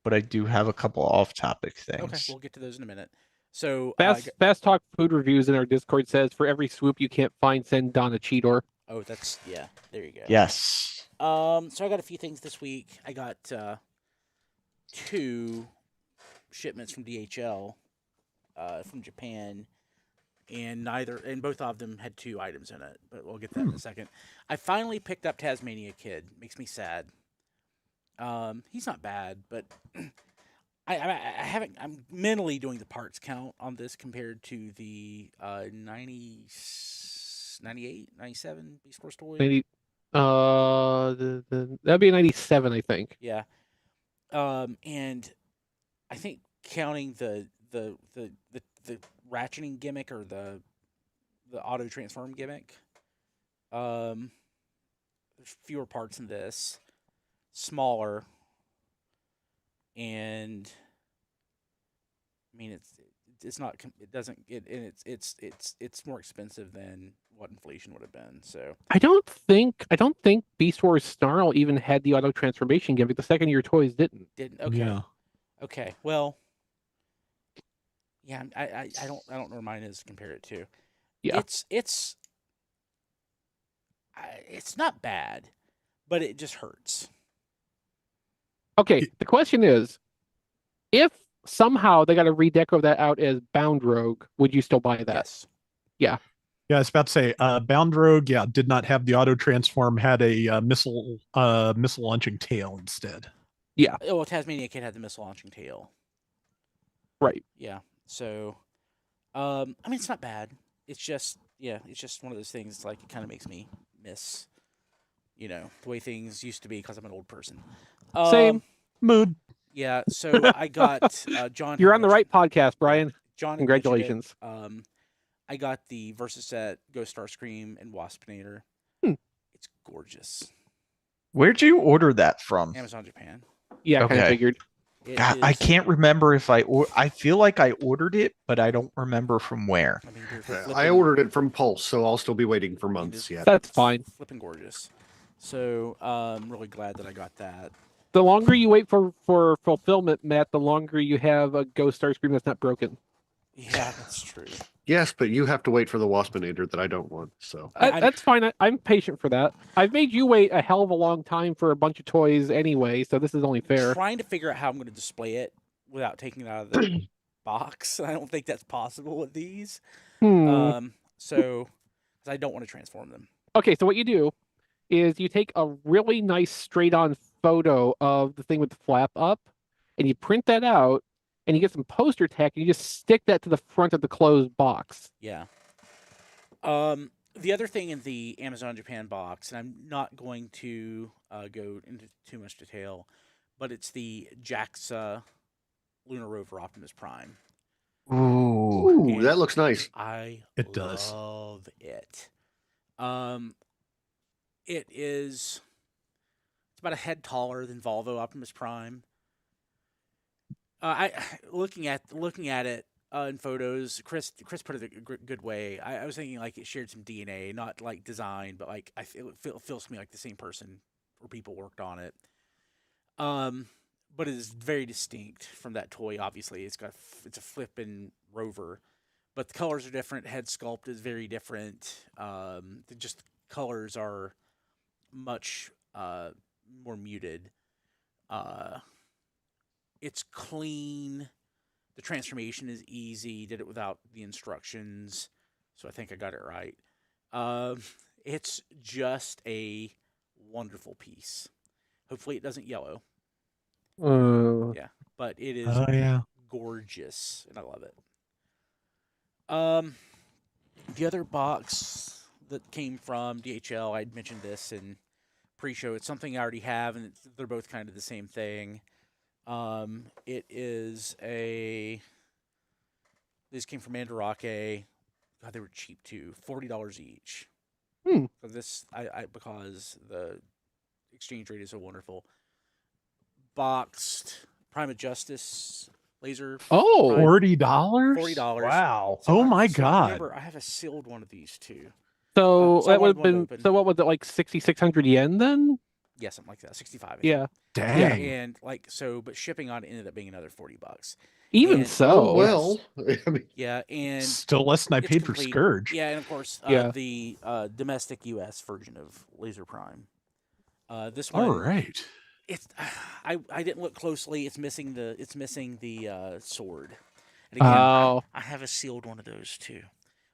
but I do have a couple off topic things. Okay, we'll get to those in a minute. So Fast Talk Food Reviews in our Discord says for every swoop you can't find, send Don a Cheetor. Oh, that's there you go. Yes. So I got a few things this week. I got 2 shipments from DHL from Japan, and both of them had 2 items in it, but we'll get that in a second. I finally picked up Tasmania Kid. Makes me sad. He's not bad, but I haven't. I'm mentally doing the parts count on this compared to the 98, 97 Beast Wars toy. 90, that'd be a 97, I think. Yeah. And I think counting the ratcheting gimmick or the auto transform gimmick, there's fewer parts in this, smaller, and I mean it's not it doesn't it and it's more expensive than what inflation would have been. So I don't think Beast Wars Snarl even had the auto transformation gimmick. The second year toys didn't. okay. Yeah. Okay. Well, yeah, I don't know where mine is compared it to. Yeah. It's not bad, but it just hurts. Okay, the question is, if somehow they got to redeco that out as Bound Rogue, would you still buy that? Yes. Yeah, I was about to say, Bound Rogue, did not have the auto transform, had a missile launching tail instead. Yeah. Well, Tasmania Kid had the missile launching tail. Right. Yeah. So, I mean, it's not bad. It's just one of those things. It's like it kind of makes me miss, the way things used to be because I'm an old person. Same. Mood. Yeah. So I got John. You're on the right podcast, Brian. John, Congratulations. I got the Versus set Ghost Starscream and Waspinator. It's gorgeous. Where'd you order that from? Amazon Japan. Yeah, I kind of Okay. figured. God, I can't remember if I feel like I ordered it, but I don't remember from where. I mean, I ordered it from Pulse, so I'll still be waiting for months yet. That's fine. Flipping gorgeous. So I'm really glad that I got that. The longer you wait for fulfillment, Matt, the longer you have a Ghost Starscream that's not broken. Yeah, that's true. Yes, but you have to wait for the Waspinator that I don't want. So That's fine. I'm patient for that. I've made you wait a hell of a long time for a bunch of toys anyway, so this is only fair. Trying to figure out how I'm going to display it without taking it out of the box. I don't think that's possible with these. So, because I don't want to transform them. Okay, so what you do is you take a really nice straight-on photo of the thing with the flap up, and you print that out, and you get some poster tack, and you just stick that to the front of the closed box. Yeah. The other thing in the Amazon Japan box, and I'm not going to go into too much detail, but it's the JAXA Lunar Rover Optimus Prime. Ooh, that looks nice. It does. Love it. It's about a head taller than Volvo Optimus Prime. Looking at it in photos, Chris put it a good way. I was thinking like it shared some DNA, not like design, but like it feels to me like the same person or people worked on it. But it is very distinct from that toy. Obviously, it's a flippin' rover, but the colors are different. Head sculpt is very different. The colors are much more muted. It's clean. The transformation is easy. Did it without the instructions, so I think I got it right. It's just a wonderful piece. Hopefully, it doesn't yellow. Yeah, but it is gorgeous, and I love it. The other box that came from DHL, I'd mentioned this in pre-show. It's something I already have, and they're both kind of the same thing. It is these came from Mandarake. God, they were cheap too. $40 each. So this, because the exchange rate is so wonderful. Boxed Prime of Justice laser. Oh, $40? $40. Wow. Oh my God. Remember, I have a sealed one of these too. So So I that would have wanted one been. open. So what was it, like 6,600 yen then? Yeah, something like that. 65. I think. Yeah. Dang. Yeah, and but shipping on it ended up being another $40. Even And- so. Oh, well, I mean, Yeah, and Still less than I it's paid for complete. Scourge. Yeah, and of course, Yeah. the domestic U.S. version of Laser Prime. This one, All right. it's I didn't look closely. It's missing the sword. And again, Oh. I have a sealed one of those too.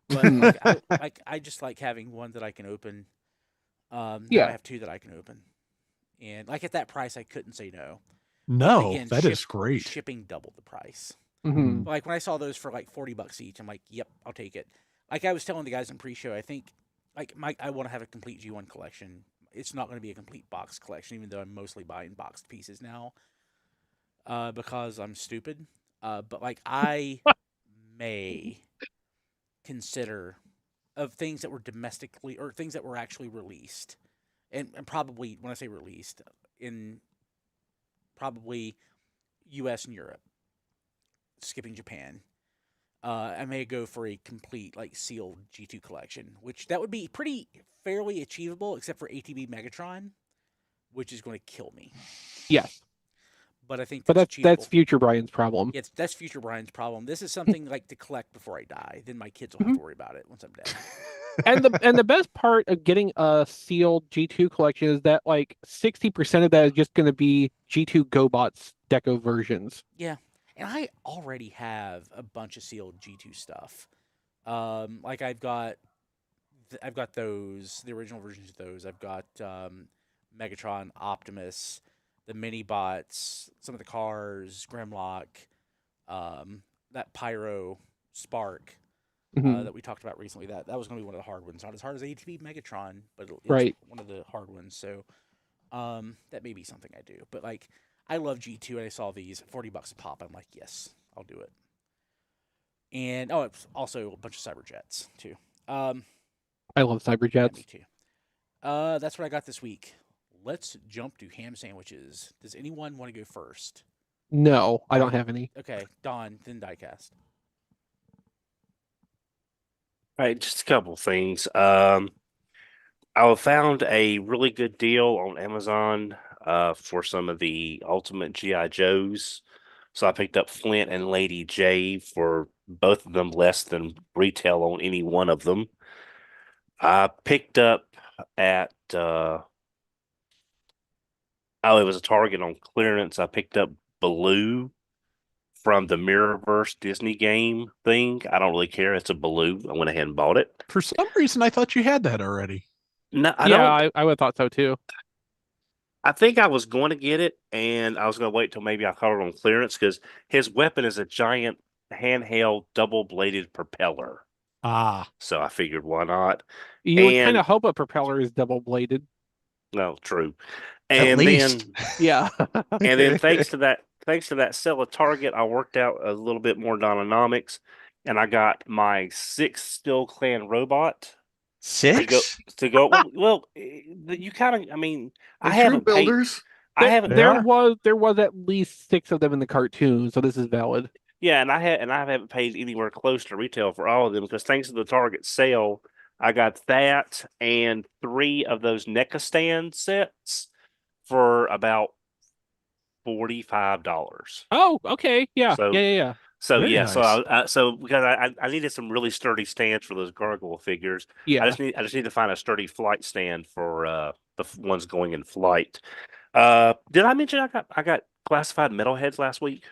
But I just like having one that I can open. Now Yeah. I have two that I can open, and like at that price, I couldn't say no. No, Again, that is great. Shipping double the price. Mhm. Like when I saw those for like $40 each, I'm like, yep, I'll take it. Like I was telling the guys in pre-show, I think like I want to have a complete G1 collection. It's not going to be a complete box collection, even though I'm mostly buying boxed pieces now, because I'm stupid. But like I may consider of things that were domestically or things that were actually released, and probably when I say released in probably U.S. and Europe, skipping Japan. I may go for a complete like sealed G2 collection, which that would be pretty fairly achievable, except for ATB Megatron, which is going to kill me. Yes. But I think But that's that's future Brian's problem. Yeah, that's future Brian's problem. This is something like to collect before I die. Then my kids will have to worry about it once I'm dead. And the best part of getting a sealed G2 collection is that like 60% of that is just going to be G2 GoBots deco versions. Yeah, and I already have a bunch of sealed G2 stuff. Like I've got those, the original versions of those. I've got Megatron, Optimus, the mini bots, some of the cars, Grimlock, that Pyro Spark that we talked about recently. That was going to be one of the hard ones. Not as hard as ATV Megatron, but it's Right. one of the hard ones. So that may be something I do. But like, I love G2, and I saw these $40 a pop. I'm like, yes, I'll do it. And it's also a bunch of Cyberjets too. I love Yeah, Cyberjets. me too. That's what I got this week. Let's jump to ham sandwiches. Does anyone want to go first? No, I don't have any. Okay, Don, then Diecast. All right, just a couple things. I found a really good deal on Amazon for some of the Ultimate GI Joes. So I picked up Flint and Lady J for both of them less than retail on any one of them. I picked up at it was a Target on clearance. I picked up Baloo from the Mirrorverse Disney game thing. I don't really care. It's a Baloo. I went ahead and bought it. For some reason, I thought you had that already. No, I would have thought so too. I think I was going to get it, and I was going to wait till maybe I caught it on clearance because his weapon is a giant handheld double-bladed propeller. Ah, So I figured, why not? You would And- kind of hope a propeller is double bladed. No, true. At And least. then Yeah. and then thanks to that sale at Target, I worked out a little bit more Dynanomics, and I got my 6th Steel Clan robot Six? to go. Well, you kind of. I mean, I They're true haven't paid. builders. I haven't. They are. There was at least 6 of them in the cartoon, so this is valid. Yeah, and I haven't paid anywhere close to retail for all of them because thanks to the Target sale, I got that and 3 of those NECA stand sets for about $45. Oh, okay. Yeah. So- Yeah. So Very yeah, nice. so because I needed some really sturdy stands for those gargoyle figures. Yeah. I just need to find a sturdy flight stand for ones going in flight. Did I mention I got classified metalheads last week?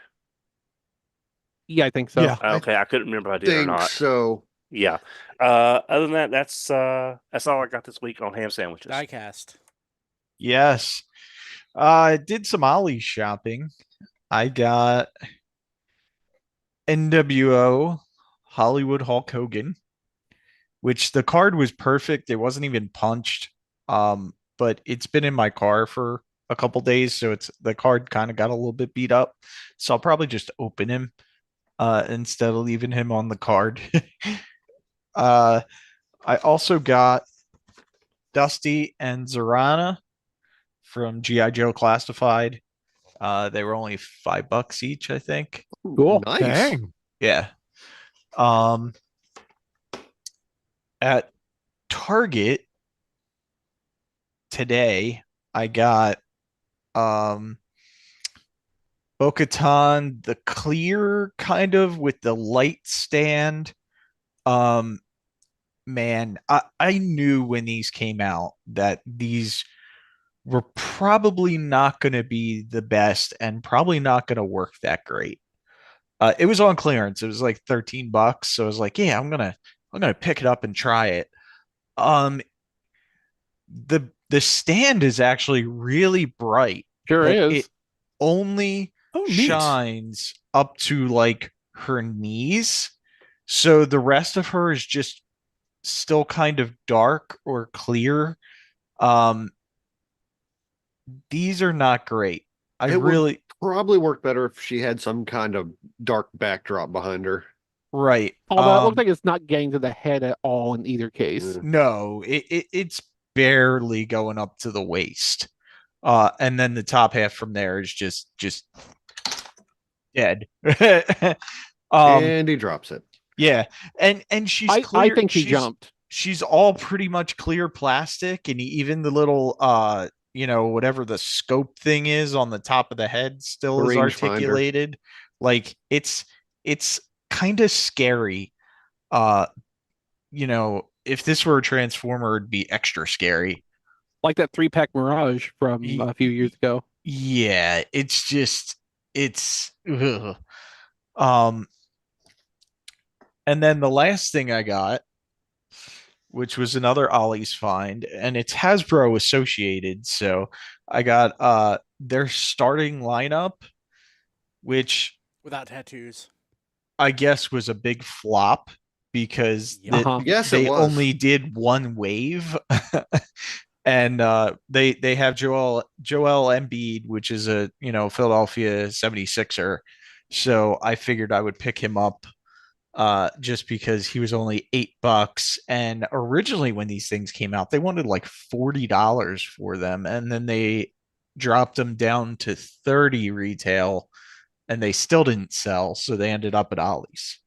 Yeah, I think so. Yeah. Okay, I couldn't remember if I did or Think not. so. Yeah. Other than that, that's all I got this week on ham sandwiches. Diecast. Yes. I did some Ollie shopping. I got NWO Hollywood Hulk Hogan, which the card was perfect. It wasn't even punched. But it's been in my car for a couple days, so the card kind of got a little bit beat up. So I'll probably just open him instead of leaving him on the card. I also got Dusty and Zorana from G.I. Joe Classified. They were only $5 each, I think. Cool. Nice. Dang. Yeah. At Target today, I got Bo-Katan, the clear kind of with the light stand. Man, I knew when these came out that these were probably not going to be the best and probably not going to work that great. It was on clearance. It was like $13, so I was like, yeah, I'm gonna pick it up and try it. The stand is actually really bright. Sure Like, is. only Oh, neat. shines up to like her knees. So the rest of her is just still kind of dark or clear. Um, these are not great. I It would really, probably work better if she had some kind of dark backdrop behind her. right. Although it looks like it's not getting to the head at all in either case. Yeah. No, it's barely going up to the waist. And then the top half from there is just dead. And he drops it. Yeah, and she's I clear. think he jumped. She's all pretty much clear plastic, and even the little whatever the scope thing is on the top of the head still The is rangefinder. articulated. Like it's kind of scary. Uh, if this were a transformer, it'd be extra scary. Like that 3-pack Mirage from a few years ago. Yeah, it's just it's ugh. Um and then the last thing I got, which was another Ollie's find, and it's Hasbro associated, so I got their starting lineup, which Without tattoos. I guess was a big flop because Yep. Yes, it they was. only did one wave. And they have Joel Embiid, which is a Philadelphia 76er. So I figured I would pick him up just because he was only $8. And originally when these things came out, they wanted like $40 for them, and then they dropped them down to 30 retail, and they still didn't sell, so they ended up at Ollie's.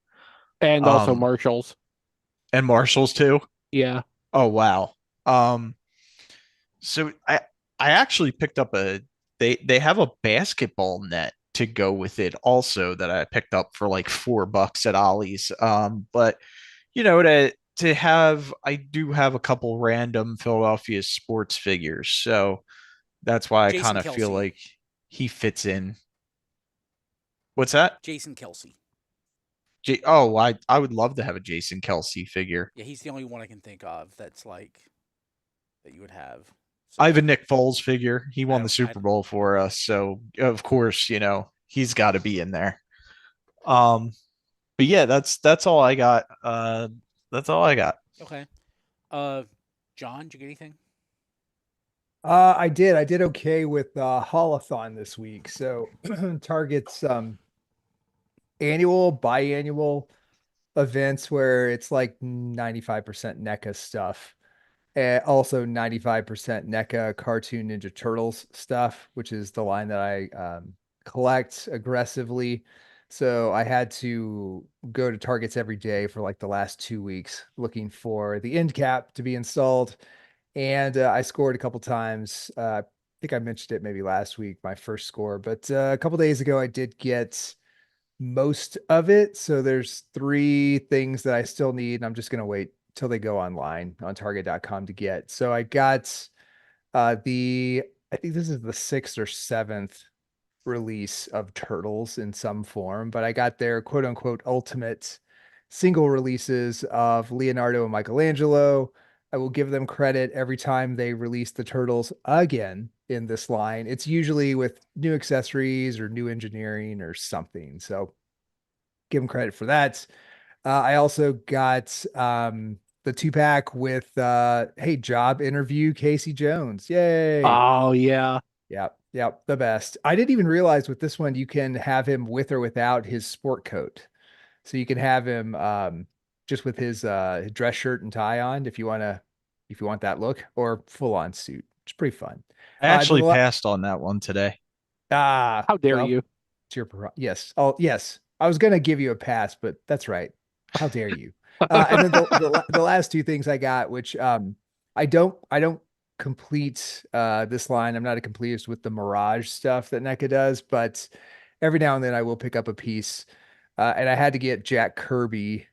And also Marshalls. And Marshalls too. Yeah. Oh wow. So I actually picked up they have a basketball net to go with it also that I picked up for like $4 at Ollie's. But to have, I do have a couple random Philadelphia sports figures, so that's why I Jason kind of feel Kelce. like he fits in. What's that? Jason Kelsey. I would love to have a Jason Kelsey figure. Yeah, he's the only one I can think of that's like that you would have. I have a Nick Foles figure. He won the don't- Super Bowl for us, so of course, he's got to be in there. But yeah, that's all I got. That's all I got. Okay. John, did you get anything? I did okay with Holothon this week. So Target's annual, biannual events where it's like 95% NECA stuff. Also 95% NECA Cartoon Ninja Turtles stuff, which is the line that I collect aggressively. So I had to go to Targets every day for like the last 2 weeks looking for the end cap to be installed. And I scored a couple times. I think I mentioned it maybe last week, my first score, but a couple days ago I did get most of it. So there's 3 things that I still need, and I'm just going to wait till they go online on target.com to get. So I got I think this is the 6th or 7th release of Turtles in some form, but I got their quote unquote ultimate single releases of Leonardo and Michelangelo. I will give them credit every time they release the Turtles again in this line. It's usually with new accessories or new engineering or something. So give them credit for that. I also got the 2-pack with hey, job interview Casey Jones. Yay. Oh yeah. Yep, the best. I didn't even realize with this one you can have him with or without his sport coat. So you can have him just with his dress shirt and tie on if you want that look, or full on suit. It's pretty fun. I actually passed on that one today. How dare you? It's your yes. Oh yes. I was gonna give you a pass, but that's right. How dare you? And then the last 2 things I got, which I don't complete this line. I'm not a completist with the Mirage stuff that NECA does, but every now and then I will pick up a piece. And I had to get Jack Kirby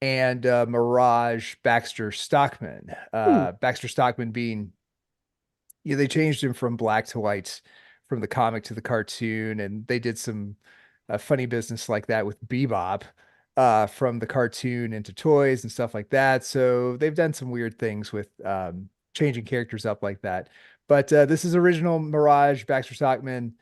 and Mirage Baxter Stockman. Baxter Stockman being, they changed him from black to white from the comic to the cartoon, and they did some funny business like that with Bebop from the cartoon into toys and stuff like that. So they've done some weird things with changing characters up like that. But this is original Mirage Baxter Stockman.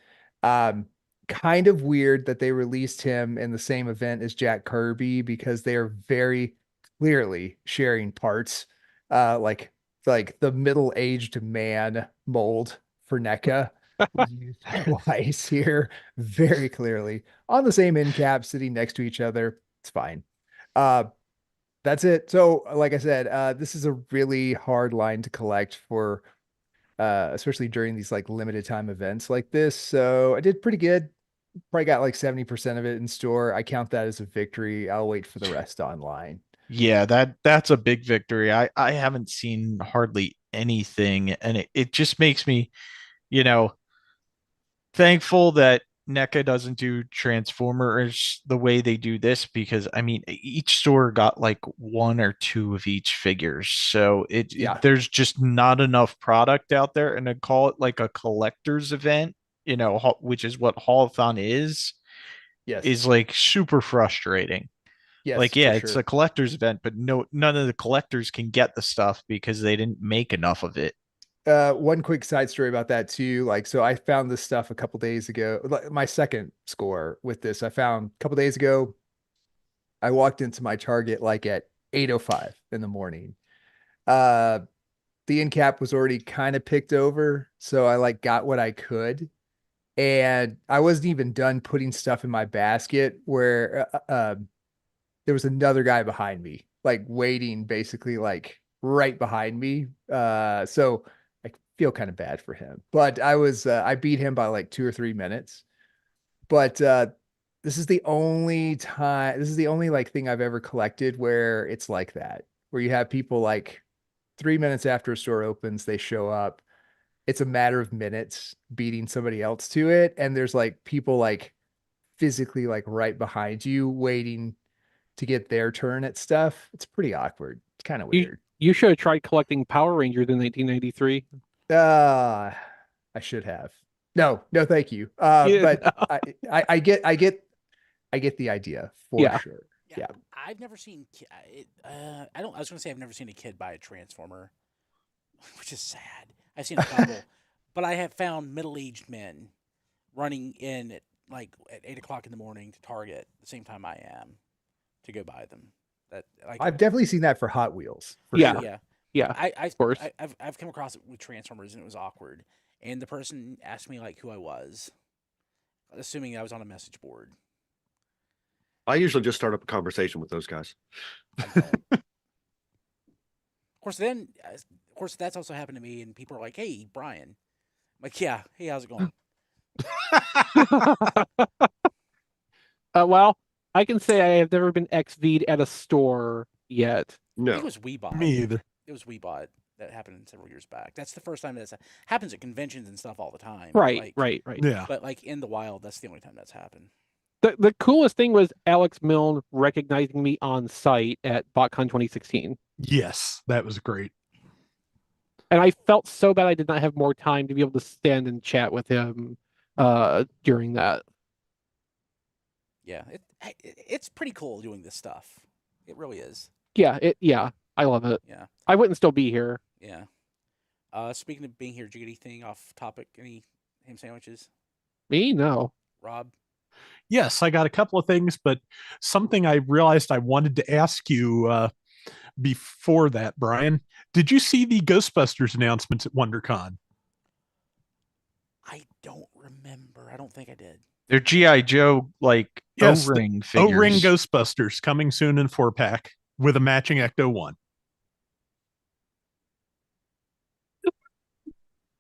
Kind of weird that they released him in the same event as Jack Kirby because they are very clearly sharing parts. Like the middle-aged man mold for NECA was used twice here, very clearly on the same end cap, sitting next to each other. It's fine. That's it. So, like I said, this is a really hard line to collect for, especially during these like limited time events like this. So I did pretty good. Probably got like 70% of it in store. I count that as a victory. I'll wait for the rest online. Yeah, that's a big victory. I haven't seen hardly anything, and it just makes me, you know, thankful that NECA doesn't do Transformers the way they do this, because I mean each store got like one or two of each figures. So Yeah. there's just not enough product out there, and to call it like a collector's event, which is what Haulathon Yes. is like super frustrating. Yes. Like, yeah, for it's sure. a collector's event, but none of the collectors can get the stuff because they didn't make enough of it. One quick side story about that too. Like, so I found this stuff a couple days ago. Like my second score with this, I found a couple days ago. I walked into my Target like at 8:05 in the morning. Uh, the end cap was already kind of picked over, so I like got what I could, and I wasn't even done putting stuff in my basket where there was another guy behind me, like waiting basically like right behind me. So I feel kind of bad for him, but I beat him by like 2 or 3 minutes. But this is the only like thing I've ever collected where it's like that, where you have people like 3 minutes after a store opens, they show up. It's a matter of minutes beating somebody else to it. And there's like people like physically like right behind you waiting to get their turn at stuff. It's pretty awkward. It's kind of weird. You should have tried collecting Power Rangers in 1993. I should have. No, thank you. Yeah, But no. I get the idea for Yeah. sure. Yeah, Yeah. I've never seen. I don't. I was going to say I've never seen a kid buy a Transformer, which is sad. I've seen a couple, but I have found middle-aged men running in at 8 o'clock in the morning to Target at the same time I am to go buy them. That like I've definitely seen that for Hot Wheels. For Yeah. sure. yeah. Yeah. Of course. I've come across it with Transformers and it was awkward. And the person asked me like who I was, assuming I was on a message board. I usually just start up a conversation with those guys. I don't. Of course, that's also happened to me, and people are like, "Hey, Brian," I'm like, "Yeah, hey, how's it going?" Well, I can say I have never been XV'd at a store yet. I think No, it was Weebot. Me either. It was Weebot that happened several years back. That's the first time that happens at conventions and stuff all the time. Right. Yeah. But like in the wild, that's the only time that's happened. The coolest thing was Alex Milne recognizing me on site at BotCon 2016. Yes, that was great. And I felt so bad I did not have more time to be able to stand and chat with him during that. Yeah, it's pretty cool doing this stuff. It really is. Yeah, I love it. Yeah, I wouldn't still be here. yeah. Speaking of being here, did you get anything off topic? Any ham sandwiches, Me? No. Rob? Yes, I got a couple of things, but something I realized I wanted to ask you before that, Brian. Did you see the Ghostbusters announcements at WonderCon? I don't remember. I don't think I did. They're GI Joe like Yes, O-ring figures. O-ring Ghostbusters coming soon in 4-pack with a matching Ecto 1.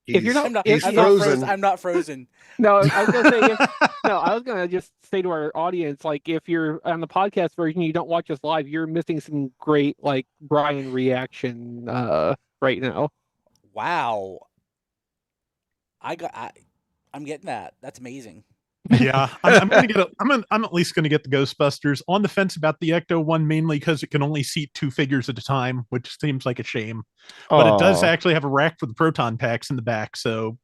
If you're not- I'm not, If- I'm if- not frozen. frozen. I'm not frozen. No, I was gonna say I was gonna just say to our audience, like, if you're on the podcast version, you don't watch us live, you're missing some great like Brian reaction right now. Wow. I'm getting that. That's amazing. Yeah, I'm gonna get. I'm at least gonna get the Ghostbusters. On the fence about the Ecto 1, mainly because it can only seat 2 figures at a time, which seems like a shame. But it does Aw. actually have a rack for the proton packs in the back. So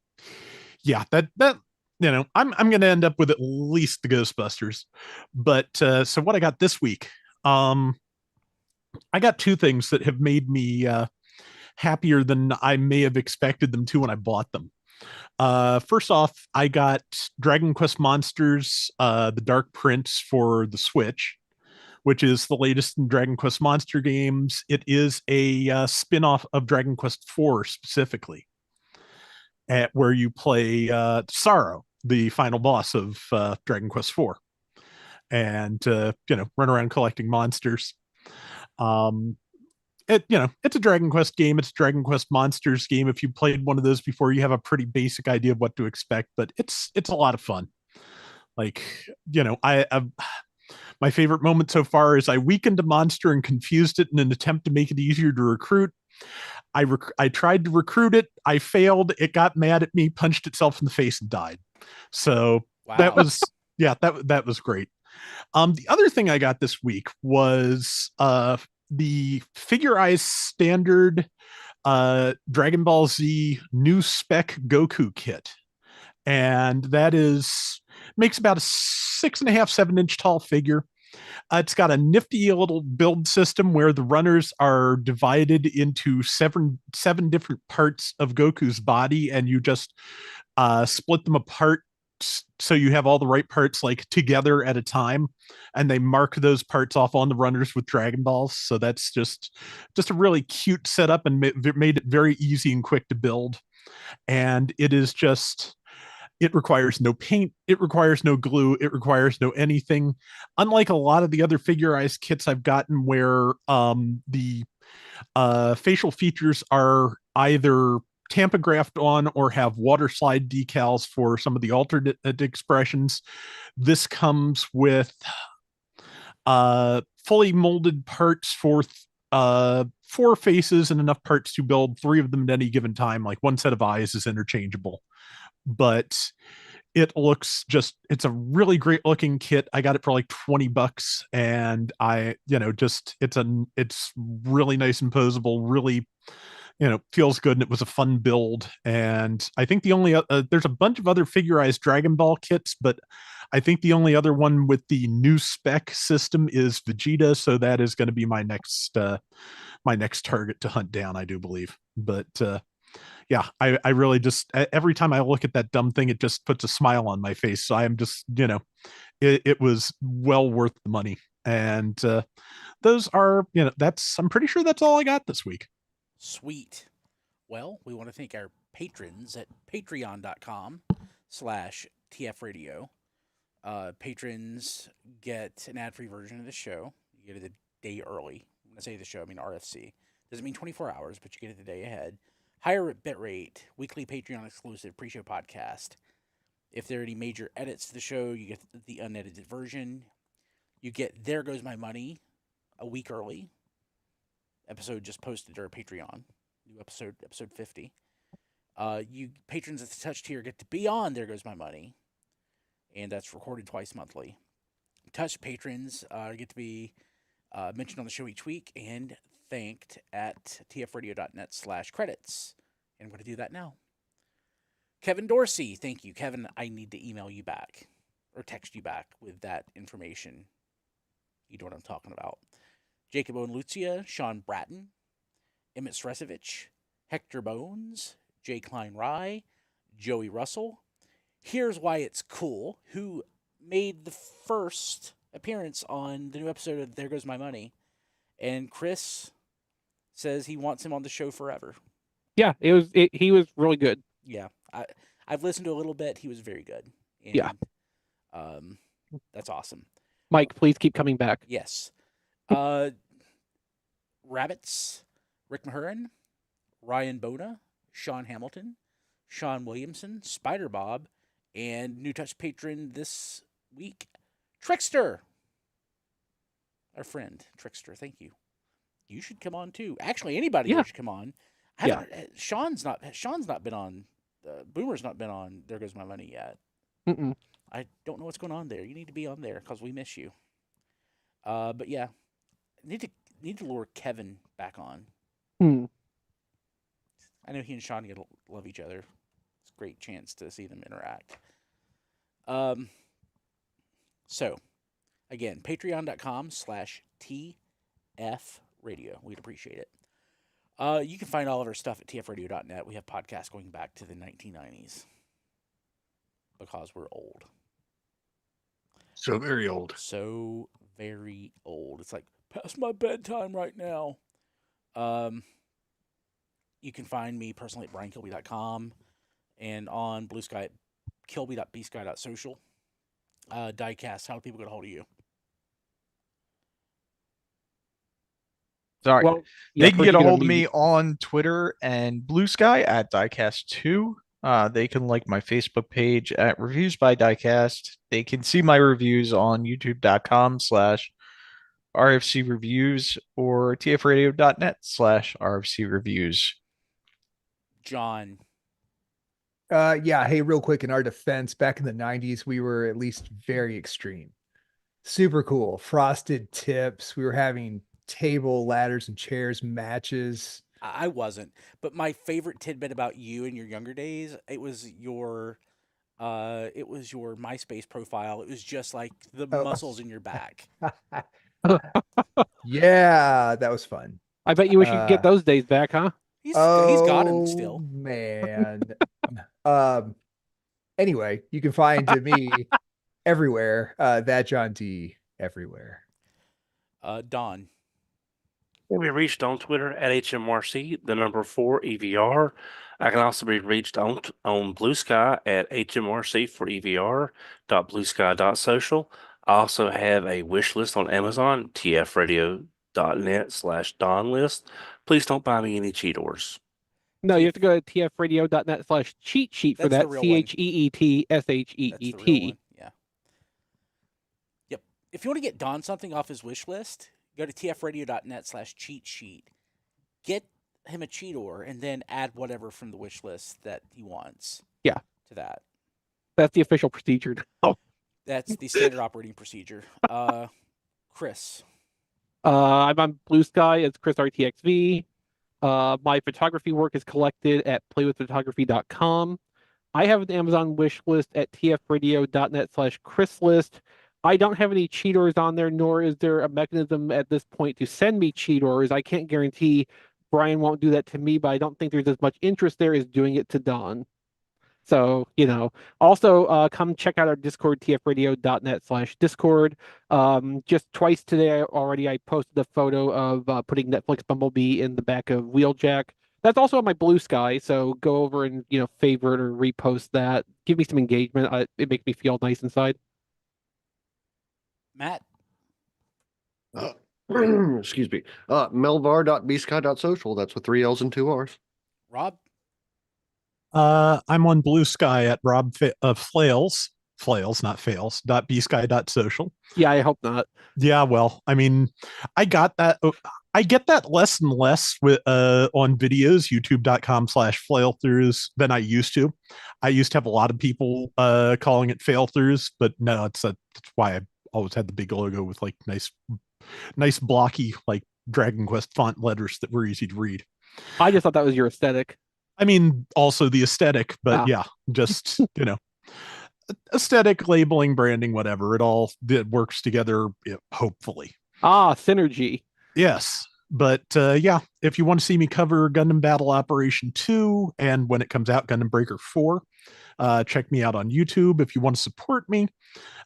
yeah, that I'm gonna end up with at least the Ghostbusters. But so what I got this week, I got 2 things that have made me happier than I may have expected them to when I bought them. First off, I got Dragon Quest Monsters, the Dark Prince for the Switch, which is the latest in Dragon Quest Monster games. It is a spin-off of Dragon Quest IV specifically, where you play Sorrow, the final boss of Dragon Quest IV, and run around collecting monsters. It's a Dragon Quest game. It's a Dragon Quest Monsters game. If you played one of those before, you have a pretty basic idea of what to expect, but it's a lot of fun. Like, my favorite moment so far is I weakened a monster and confused it in an attempt to make it easier to recruit. I tried to recruit it. I failed. It got mad at me, punched itself in the face, and died. So that was that was great. The other thing I got this week was the Figure Eyes standard Dragon Ball Z new spec Goku kit, and that makes about a 6.5, 7-inch tall figure. It's got a nifty little build system where the runners are divided into seven different parts of Goku's body, and you just split them apart so you have all the right parts like together at a time, and they mark those parts off on the runners with Dragon Balls. So that's just a really cute setup and made it very easy and quick to build. And it is just, it requires no paint, it requires no glue, it requires no anything. Unlike a lot of the other Figurized kits I've gotten where the facial features are either tampographed on or have water slide decals for some of the alternate expressions, this comes with fully molded parts for 4 faces and enough parts to build 3 of them at any given time. Like one set of eyes is interchangeable, but it's a really great looking kit. I got it for like $20, and it's really nice and posable, really, feels good, and it was a fun build. And I think the only there's a bunch of other Figurized Dragon Ball kits, but I think the only other one with the new spec system is Vegeta, so that is going to be my next target to hunt down, I do believe. But yeah, I really just, every time I look at that dumb thing, it just puts a smile on my face. So I am just, it was well worth the money. And those are, I'm pretty sure that's all I got this week. Sweet. Well, we want to thank our patrons at patreon.com/tfradio. Patrons get an ad-free version of the show. You get it a day early. When I say the show, I mean RFC. Doesn't mean 24 hours, but you get it the day ahead. Higher bit rate, weekly Patreon exclusive pre-show podcast. If there are any major edits to the show, you get the unedited version. You get There Goes My Money a week early. Episode just posted to our Patreon. New episode 50. You patrons at the touch tier get to be on There Goes My Money, and that's recorded twice monthly. Touch patrons get to be mentioned on the show each week and thanked at tfradio.net/credits. And I'm going to do that now. Kevin Dorsey, thank you. Kevin, I need to email you back or text you back with that information. You know what I'm talking about. Jacob Owen Lucia, Sean Bratton, Emmett Stresovich, Hector Bones, Jay Klein Rye, Joey Russell. Here's Why It's Cool, who made the first appearance on the new episode of There Goes My Money. And Chris says he wants him on the show forever. Yeah, he was really good. Yeah, I've listened to a little bit. He was very good. And, yeah. That's awesome. Mike, please keep coming back. Yes. Rabbits, Rick Mahurin, Ryan Bona, Sean Hamilton, Sean Williamson, Spider Bob, and new touch patron this week, Trickster. Our friend, Trickster, thank you. You should come on too. Actually, anybody should come on. Sean's not been on. Boomer's not been on There Goes My Money yet. Mm-mm. I don't know what's going on there. You need to be on there because we miss you. But yeah, need to lure Kevin back on. I know he and Sean love each other. It's a great chance to see them interact. So, again, patreon.com/TFradio. We'd appreciate it. You can find all of our stuff at tfradio.net. We have podcasts going back to the 1990s because we're old. So very old. So very old. It's like past my bedtime right now. You can find me personally at briankilby.com and on Blue Sky at kilby.bsky.social. Diecast, how do people get a hold of you? Sorry. Well, They can get a first hold of me on Twitter and Blue Sky at Diecast2. They can like my Facebook page at Reviews by Diecast. They can see my reviews on youtube.com/RFC Reviews or tfradio.net/RFC Reviews. John. Yeah. Hey, real quick, in our defense, back in the 90s, we were at least very extreme. Super cool. Frosted tips. We were having table, ladders, and chairs matches. I wasn't, but my favorite tidbit about you in your younger days, it was your MySpace profile. It was just like the muscles in your back. Yeah, that was fun. I bet you wish you could get those days back, huh? He's got him still. Man. Anyway, you can find me everywhere. That John D everywhere. Don. Can be reached on Twitter at HMRC, the number 4 EVR. I can also be reached on Blue Sky at HMRC for EVR.bluesky.social. I also have a wish list on Amazon, tfradio.net/Don list. Please don't buy me any Cheetors. No, you have to go to tfradio.net/cheat sheet for That's that. the real one. CheetSheet. That's the real one. Yeah. Yep. If you want to get Don something off his wish list, go to tfradio.net/cheat sheet. Get him a Cheetor and then add whatever from the wish list that he wants. Yeah. To that. That's the official procedure. Oh. That's the standard operating procedure. Chris. I'm on Blue Sky. It's Chris RTXV. My photography work is collected at playwithphotography.com. I have an Amazon wish list at tfradio.net/chrislist. I don't have any Cheetors on there, nor is there a mechanism at this point to send me Cheetors. I can't guarantee Brian won't do that to me, but I don't think there's as much interest there as doing it to Don. So, also come check out our Discord, tfradio.net/Discord. Just twice today I posted a photo of putting Netflix Bumblebee in the back of Wheeljack. That's also on my Blue Sky, so go over and, favorite or repost that. Give me some engagement. It makes me feel nice inside. Matt. Excuse me. Melvar.bsky.social. That's with 3 L's and 2 R's. Rob. I'm on Blue Sky at Rob Flails, not fails, .bsky.social. Yeah, I hope not. Yeah, well, I mean, I get that less and less with on videos, youtube.com/flailthroughs than I used to. I used to have a lot of people calling it fail throughs, but no, that's why I always had the big logo with like nice blocky like Dragon Quest font letters that were easy to read. I just thought that was your aesthetic. I mean, also the aesthetic, but yeah, just, aesthetic, labeling, branding, whatever. It works together, hopefully. Synergy. Yes. But yeah, if you want to see me cover Gundam Battle Operation 2 and when it comes out, Gundam Breaker 4, check me out on YouTube. If you want to support me,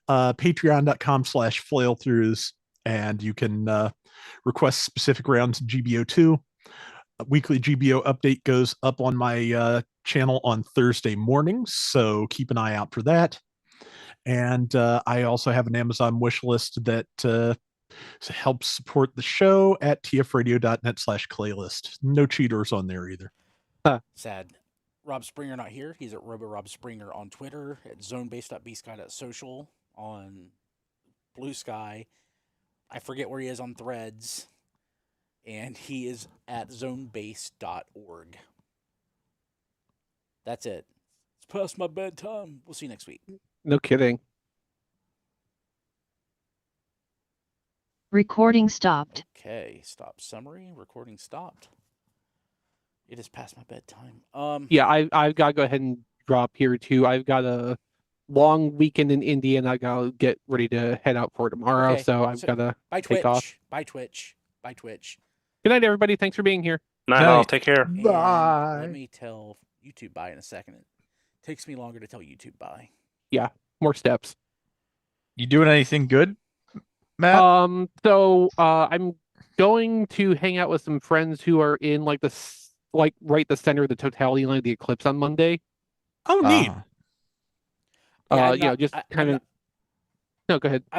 patreon.com/flailthroughs, and you can request specific rounds of GBO2. A weekly GBO update goes up on my channel on Thursday mornings, so keep an eye out for that. And I also have an Amazon wish list that helps support the show at tfradio.net/playlist. No Cheetors on there either. Sad. Rob Springer not here. He's at RoboRobSpringer on Twitter, at zonebase.bsky.social on Blue Sky. I forget where he is on Threads. And he is at zonebase.org. That's it. It's past my bedtime. We'll see you next week. No kidding. Recording stopped. Okay, stop summary. Recording stopped. It is past my bedtime. Yeah, I've got to go ahead and drop here too. I've got a long weekend in India, and I gotta get ready to head out for tomorrow. Okay, So I've got to Bye take off. Twitch. Bye Twitch. Bye Twitch. Good night, everybody. Thanks for being here. Night Night. all. Take care. And Bye. let me tell YouTube bye in a second. It takes me longer to tell YouTube bye. More steps. You doing anything good, Matt? So I'm going to hang out with some friends who are in like right the center of the totality line of the eclipse on Monday. Oh, neat. Ah. Yeah, I'm not- just I'm kind of. not- No, go ahead.